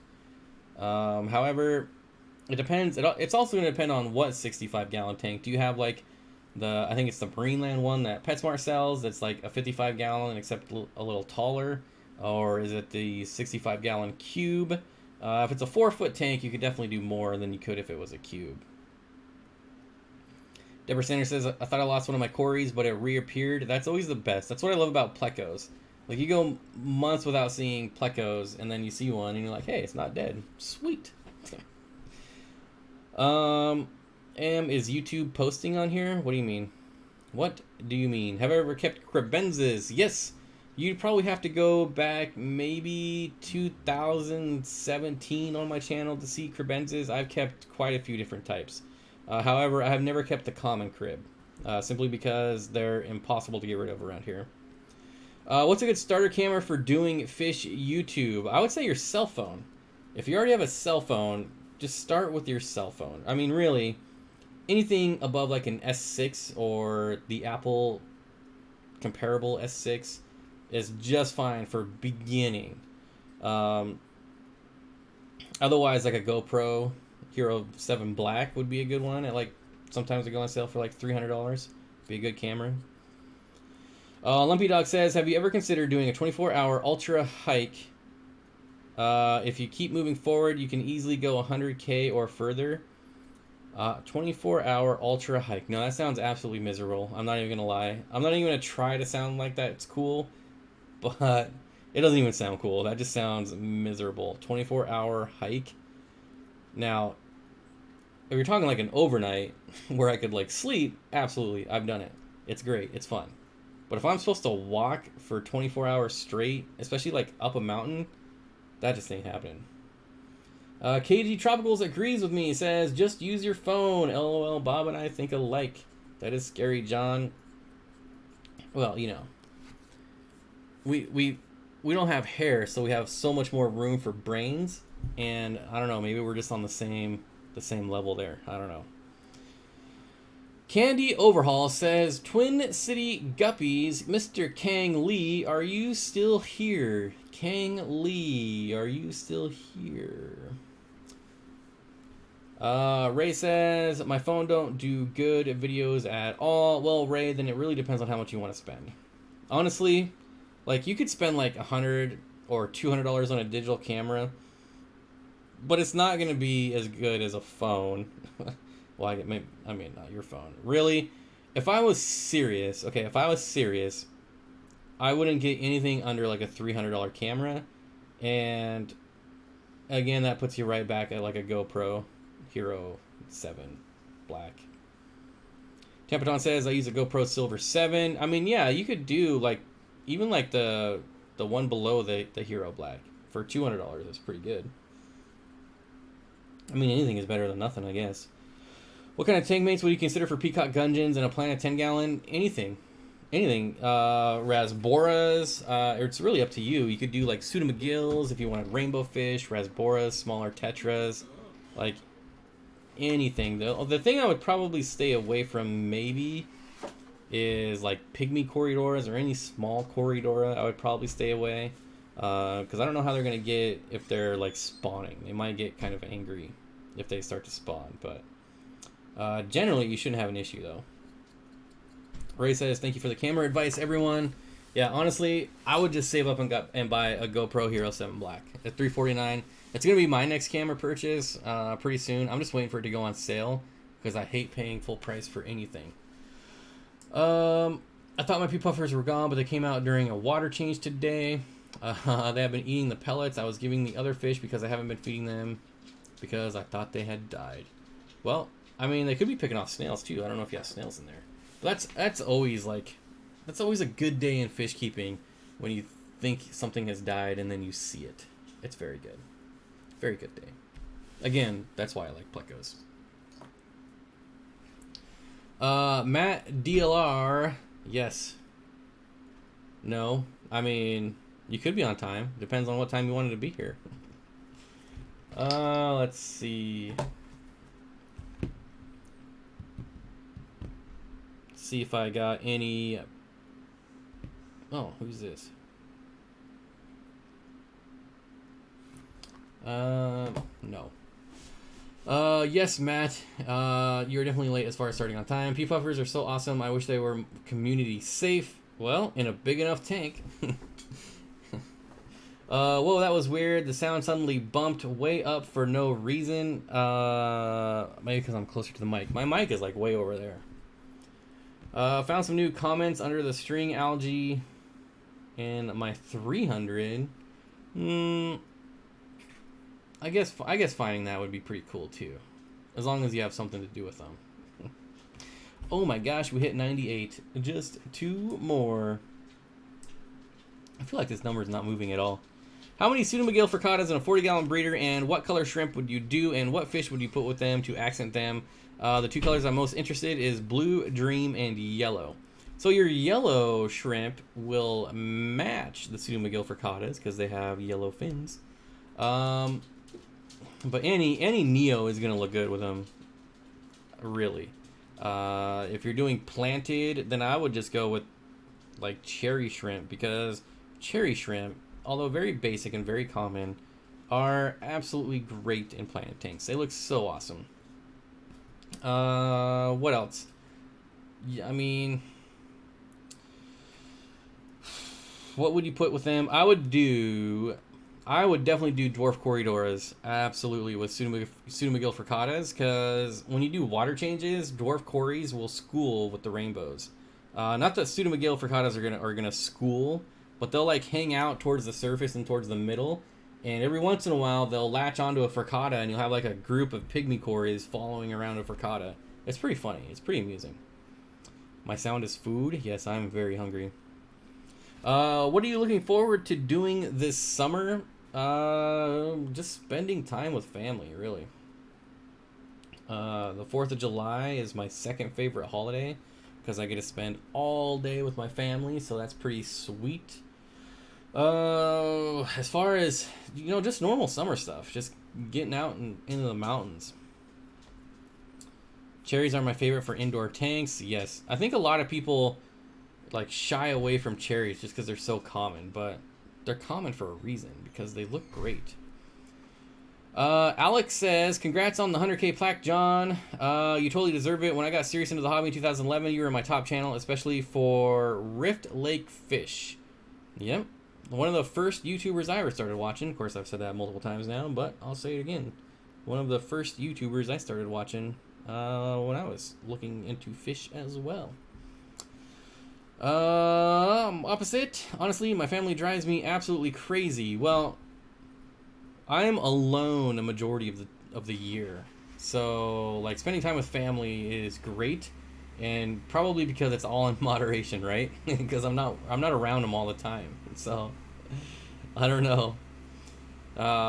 A: However, it depends. It's also going to depend on what 65-gallon tank. Do you have like I think it's the Marineland one that PetSmart sells that's like a 55-gallon except a little taller? Or is it the 65-gallon cube? If it's a 4-foot tank, you could definitely do more than you could if it was a cube. Deborah Sanders says, I thought I lost one of my Corys, but it reappeared. That's always the best. That's what I love about plecos. Like, you go months without seeing plecos, and then you see one, and you're like, hey, it's not dead. Sweet. Is YouTube posting on here? What do you mean? What do you mean? Have I ever kept cribenzas? Yes. You'd probably have to go back maybe 2017 on my channel to see cribenzas. I've kept quite a few different types. However, I have never kept the common crib, simply because they're impossible to get rid of around here. What's a good starter camera for doing fish YouTube? I would say your cell phone. If you already have a cell phone, just start with your cell phone. I mean, really, anything above like an S6 or the Apple comparable S6 is just fine for beginning. Otherwise, like a GoPro Hero 7 Black would be a good one. Sometimes they go on sale for like $300. Be a good camera. Lumpy Dog says, have you ever considered doing a 24-hour ultra hike? If you keep moving forward, you can easily go 100K or further. 24-hour ultra hike. No, that sounds absolutely miserable. I'm not even going to lie. I'm not even going to try to sound like that. It's cool, but it doesn't even sound cool. That just sounds miserable. 24-hour hike. Now, if you're talking like an overnight where I could like sleep, absolutely, I've done it. It's great. It's fun. But if I'm supposed to walk for 24 hours straight, especially like up a mountain, that just ain't happening. KG Tropicals agrees with me. He says, just use your phone. LOL, Bob and I think alike. That is scary, John. Well, you know, we don't have hair, so we have so much more room for brains. And I don't know, maybe we're just on the same level there. I don't know. Candy Overhaul says, Twin City Guppies, Mr. Kang Lee, are you still here? Kang Lee, are you still here? Ray says, my phone don't do good videos at all. Well, Ray, then it really depends on how much you want to spend. Honestly, like you could spend like $100 or $200 on a digital camera, but it's not going to be as good as a phone. Well, I mean, not your phone. Really, if I was serious, I wouldn't get anything under like a $300 camera. And again, that puts you right back at like a GoPro Hero 7 Black. Tampaton says, I use a GoPro Silver 7. I mean, yeah, you could do like, even like the one below the Hero Black for $200. That's pretty good. I mean, anything is better than nothing, I guess. What kind of tank mates would you consider for Peacock Gungans and a Planet 10-gallon? Anything. Rasboras. It's really up to you. You could do like Suda McGills if you wanted rainbow fish, Rasboras, smaller tetras, like anything. The thing I would probably stay away from maybe is like pygmy Corridoras or any small Corridora. I would probably stay away because I don't know how they're going to get if they're like spawning. They might get kind of angry if they start to spawn, but generally you shouldn't have an issue though. Ray says, thank you for the camera advice, everyone. Yeah, honestly, I would just save up and buy a GoPro Hero 7 Black at $349. It's going to be my next camera purchase pretty soon. I'm just waiting for it to go on sale because I hate paying full price for anything. I thought my pea puffers were gone, but they came out during a water change today. They have been eating the pellets I was giving the other fish because I haven't been feeding them because I thought they had died. Well, I mean, they could be picking off snails too. I don't know if you have snails in there. But that's always a good day in fish keeping when you think something has died and then you see it. It's very good. Very good day. Again, that's why I like plecos. Matt DLR, yes. No, I mean, you could be on time. Depends on what time you wanted to be here. see if I got any. Oh, who's this? No. Yes, Matt. You're definitely late as far as starting on time. Pea puffers are so awesome. I wish they were community safe. Well, in a big enough tank. Whoa, that was weird. The sound suddenly bumped way up for no reason. Maybe because I'm closer to the mic. My mic is like way over there. Found some new comments under the string algae and my 300. I guess finding that would be pretty cool too, as long as you have something to do with them. Oh my gosh, we hit 98. Just 2 more. I feel like this number is not moving at all. How many pseudomugil fricatas in a 40-gallon breeder, and what color shrimp would you do, and what fish would you put with them to accent them? The 2 colors I'm most interested is blue, dream, and yellow. So your yellow shrimp will match the pseudomugil fricatas because they have yellow fins. But any Neo is gonna look good with them, really. If you're doing planted, then I would just go with like cherry shrimp, because cherry shrimp, although very basic and very common, are absolutely great in planted tanks. They look so awesome. What else? Yeah, I mean, what would you put with them? I would definitely do dwarf corridoras, absolutely, with pseudomugil fricatas, because when you do water changes, dwarf corries will school with the rainbows. Not that pseudomugil fricatas are gonna school, but they'll like hang out towards the surface and towards the middle, and every once in a while they'll latch onto a fricata, and you'll have like a group of pygmy corries following around a fricata. It's pretty funny. It's pretty amusing. My sound is food. Yes, I'm very hungry. What are you looking forward to doing this summer? Just spending time with family, really. The 4th of July is my second favorite holiday because I get to spend all day with my family, so that's pretty sweet. As far as, just normal summer stuff, just getting out and into the mountains. Cherries are my favorite for indoor tanks. Yes, I think a lot of people like shy away from cherries just because they're so common, but they're common for a reason, because they look great. Alex says, congrats on the 100K plaque, John. You totally deserve it. When I got serious into the hobby in 2011, you were my top channel, especially for Rift Lake Fish. Yep. One of the first YouTubers I ever started watching. Of course, I've said that multiple times now, but I'll say it again. One of the first YouTubers I started watching when I was looking into fish as well. Opposite. Honestly, my family drives me absolutely crazy. Well, I'm alone a majority of the year, so like spending time with family is great, and probably because it's all in moderation, right? Because I'm not around them all the time, so I don't know.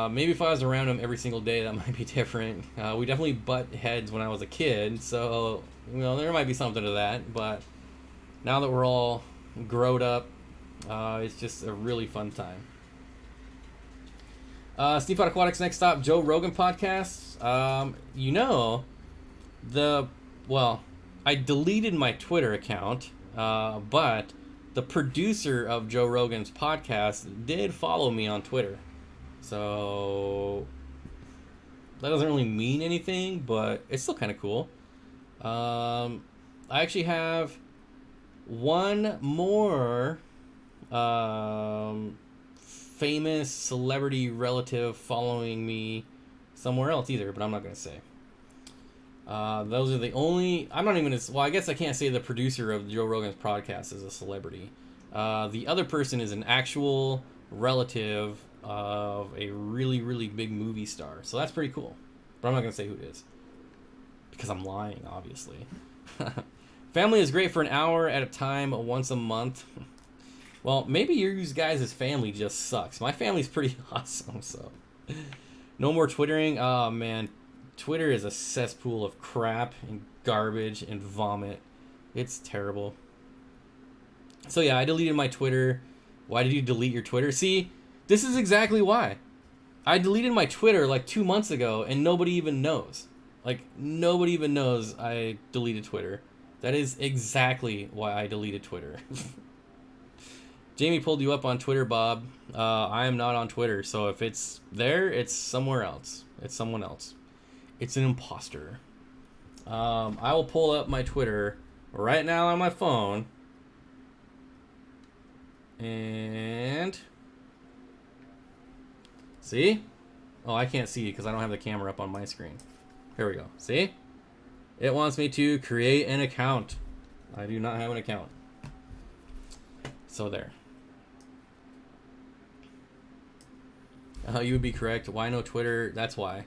A: Maybe if I was around them every single day, that might be different. We definitely butt heads when I was a kid, so there might be something to that. But now that we're all growed up, it's just a really fun time. Steenfott Aquatics next stop, Joe Rogan podcast. I deleted my Twitter account, but the producer of Joe Rogan's podcast did follow me on Twitter. So that doesn't really mean anything, but it's still kind of cool. I actually have one more famous celebrity relative following me somewhere else either, but I'm not going to say. Those are the only... I'm not even... Well, I guess I can't say the producer of Joe Rogan's podcast is a celebrity. The other person is an actual relative of a really, really big movie star. So that's pretty cool. But I'm not going to say who it is, because I'm lying, obviously. Family is great for an hour at a time, once a month. Well, maybe your guys' family just sucks. My family's pretty awesome, so... No more twittering. Oh, man. Twitter is a cesspool of crap and garbage and vomit. It's terrible. So, yeah, I deleted my Twitter. Why did you delete your Twitter? See, this is exactly why. I deleted my Twitter like 2 months ago, and nobody even knows. Like, nobody even knows I deleted Twitter. That is exactly why I deleted Twitter. Jamie pulled you up on Twitter, Bob. I am not on Twitter, so if it's there, it's somewhere else. It's someone else. It's an imposter. I will pull up my Twitter right now on my phone. And... see? Oh, I can't see because I don't have the camera up on my screen. Here we go. See? It wants me to create an account. I do not have an account. So there. You would be correct. Why no Twitter? That's why.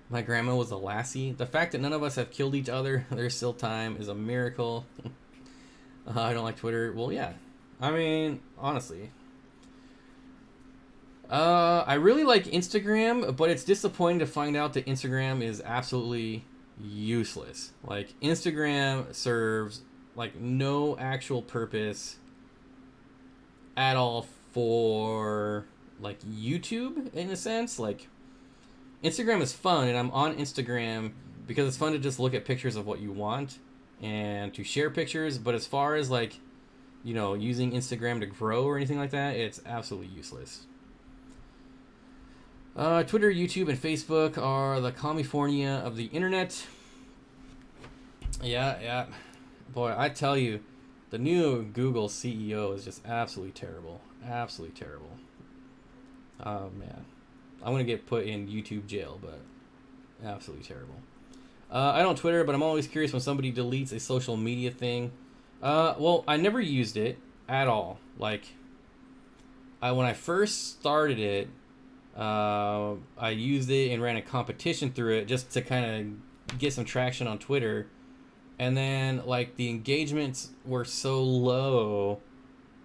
A: My grandma was a lassie. The fact that none of us have killed each other, there's still time, is a miracle. I don't like Twitter. Well, yeah. I mean, honestly. I really like Instagram, but it's disappointing to find out that Instagram is absolutely useless. Like, Instagram serves, like, no actual purpose at all for, like, YouTube, in a sense. Like, Instagram is fun, and I'm on Instagram because it's fun to just look at pictures of what you want and to share pictures, but as far as, like, you know, using Instagram to grow or anything like that, it's absolutely useless. Twitter, YouTube, and Facebook are the California of the internet. Yeah. Boy, I tell you, the new Google CEO is just absolutely terrible. Absolutely terrible. Oh, man. I'm going to get put in YouTube jail, but absolutely terrible. I don't Twitter, but I'm always curious when somebody deletes a social media thing. Well, I never used it at all. Like, when I first started it, I used it and ran a competition through it just to kind of get some traction on Twitter. And then, like, the engagements were so low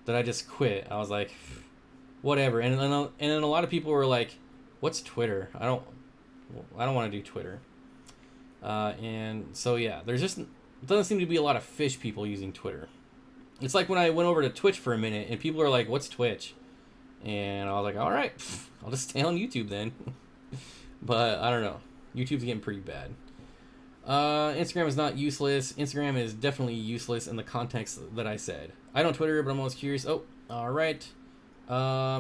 A: that I just quit. I was like, whatever. And then a lot of people were like, what's Twitter? I don't want to do Twitter. And so, yeah, doesn't seem to be a lot of fish people using Twitter. It's like when I went over to Twitch for a minute and people are like, what's Twitch? And I was like, all right, I'll just stay on YouTube then. But I don't know. YouTube's getting pretty bad. Instagram is not useless. Instagram is definitely useless in the context that I said. I don't Twitter, but I'm always curious. Oh, all right.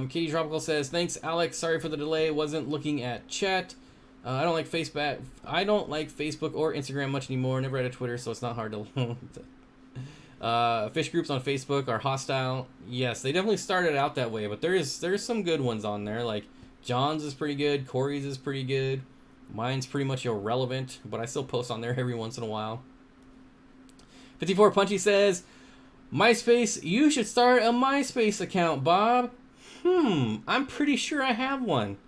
A: Katie Tropical says, thanks, Alex. Sorry for the delay. Wasn't looking at chat. I don't like Facebook. I don't like Facebook or Instagram much anymore. Never had a Twitter, so it's not hard to. Fish groups on Facebook are hostile. Yes, they definitely started out that way, but there's some good ones on there. Like John's is pretty good. Corey's is pretty good. Mine's pretty much irrelevant, but I still post on there every once in a while. 54 Punchy says, MySpace, you should start a MySpace account, Bob. I'm pretty sure I have one.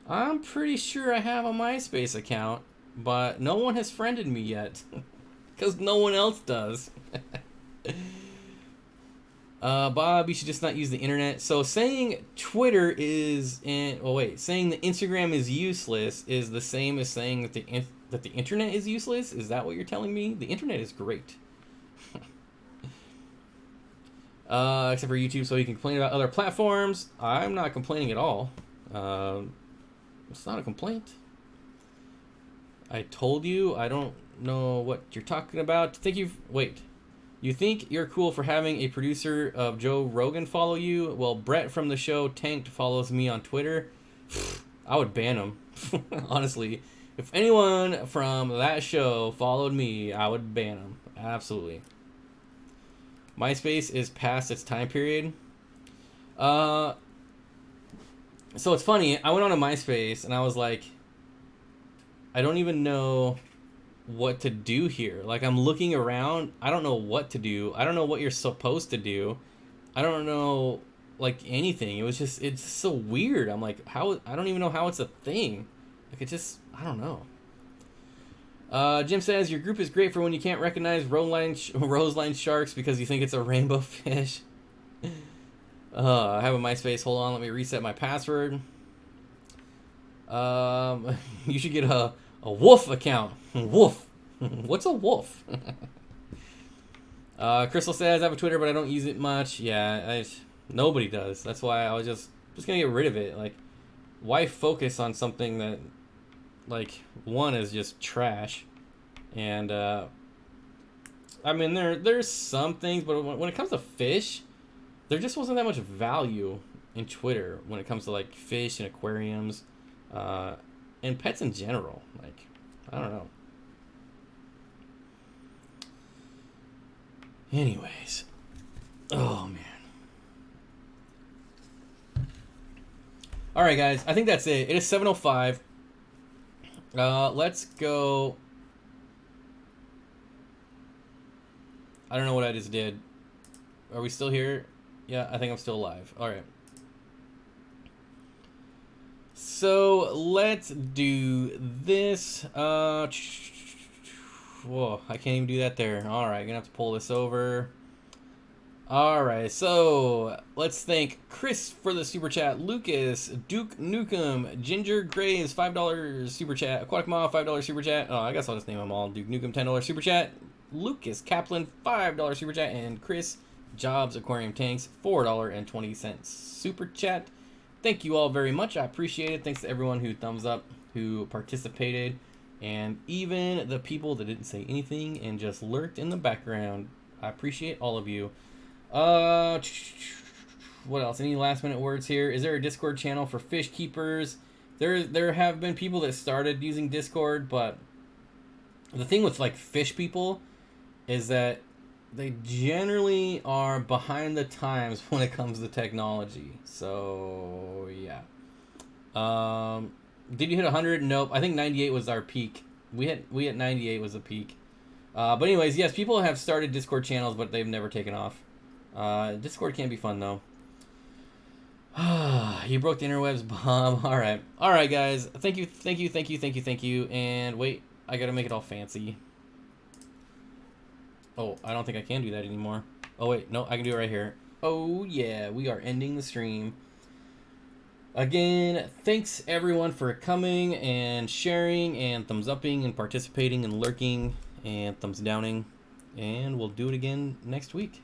A: I'm pretty sure I have a MySpace account, but no one has friended me yet. Because no one else does. Bob, you should just not use the internet. So saying Twitter saying that Instagram is useless is the same as saying that the internet is useless? Is that what you're telling me? The internet is great. Except for YouTube, so you can complain about other platforms. I'm not complaining at all. It's not a complaint. I told you, I don't know what you're talking about. You think you're cool for having a producer of Joe Rogan follow you? Well, Brett from the show Tanked follows me on Twitter. I would ban him. Honestly. If anyone from that show followed me, I would ban him. Absolutely. MySpace is past its time period. So it's funny. I went on to MySpace and I was like, I don't even know what to do here. Like, I'm looking around. I don't know what to do. I don't know what you're supposed to do. I don't know, like, anything. It's so weird. I'm like, I don't even know how it's a thing. Like, I don't know. Jim says, your group is great for when you can't recognize roseline sharks because you think it's a rainbow fish. I have a MySpace. Hold on, let me reset my password. You should get a wolf account. Wolf. What's a wolf? Crystal says, I have a Twitter, but I don't use it much. Yeah, nobody does. That's why I was just gonna get rid of it. Like, why focus on something that, like, one is just trash, and I mean, there's some things, but when it comes to fish, there just wasn't that much value in Twitter when it comes to like fish and aquariums, and pets in general. Like, I don't know. Anyways, oh man. All right, guys. I think that's it. It is 7:05. Let's go. I don't know what I just did. Are we still here? Yeah, I think I'm still alive. All right. So let's do this. Whoa, I can't even do that there. All right, gonna have to pull this over. All right, so let's thank Chris for the super chat, Lucas, Duke Nukem, Ginger Graves, $5 super chat, Aquatic Mom, $5 super chat. Oh, I guess I'll just name them all. Duke Nukem, $10 super chat, Lucas Kaplan, $5 super chat, and Chris Jobs Aquarium Tanks, $4.20 super chat. Thank you all very much. I appreciate it. Thanks to everyone who thumbs up, who participated, and even the people that didn't say anything and just lurked in the background. I appreciate all of you. What else? Any last minute words here? Is there a Discord channel for fish keepers? There have been people that started using Discord, but the thing with like fish people is that they generally are behind the times when it comes to technology. So yeah. Did you hit 100? Nope. I think 98 was our peak. We hit 98 was the peak. But anyways, yes, people have started Discord channels, but they've never taken off. Discord can be fun though. You broke the interwebs bomb. All right, guys. Thank you. And wait, I gotta make it all fancy. Oh, I don't think I can do that anymore. Oh wait, no, I can do it right here. Oh yeah, we are ending the stream. Again, thanks everyone for coming and sharing and thumbs upping and participating and lurking and thumbs downing. And we'll do it again next week.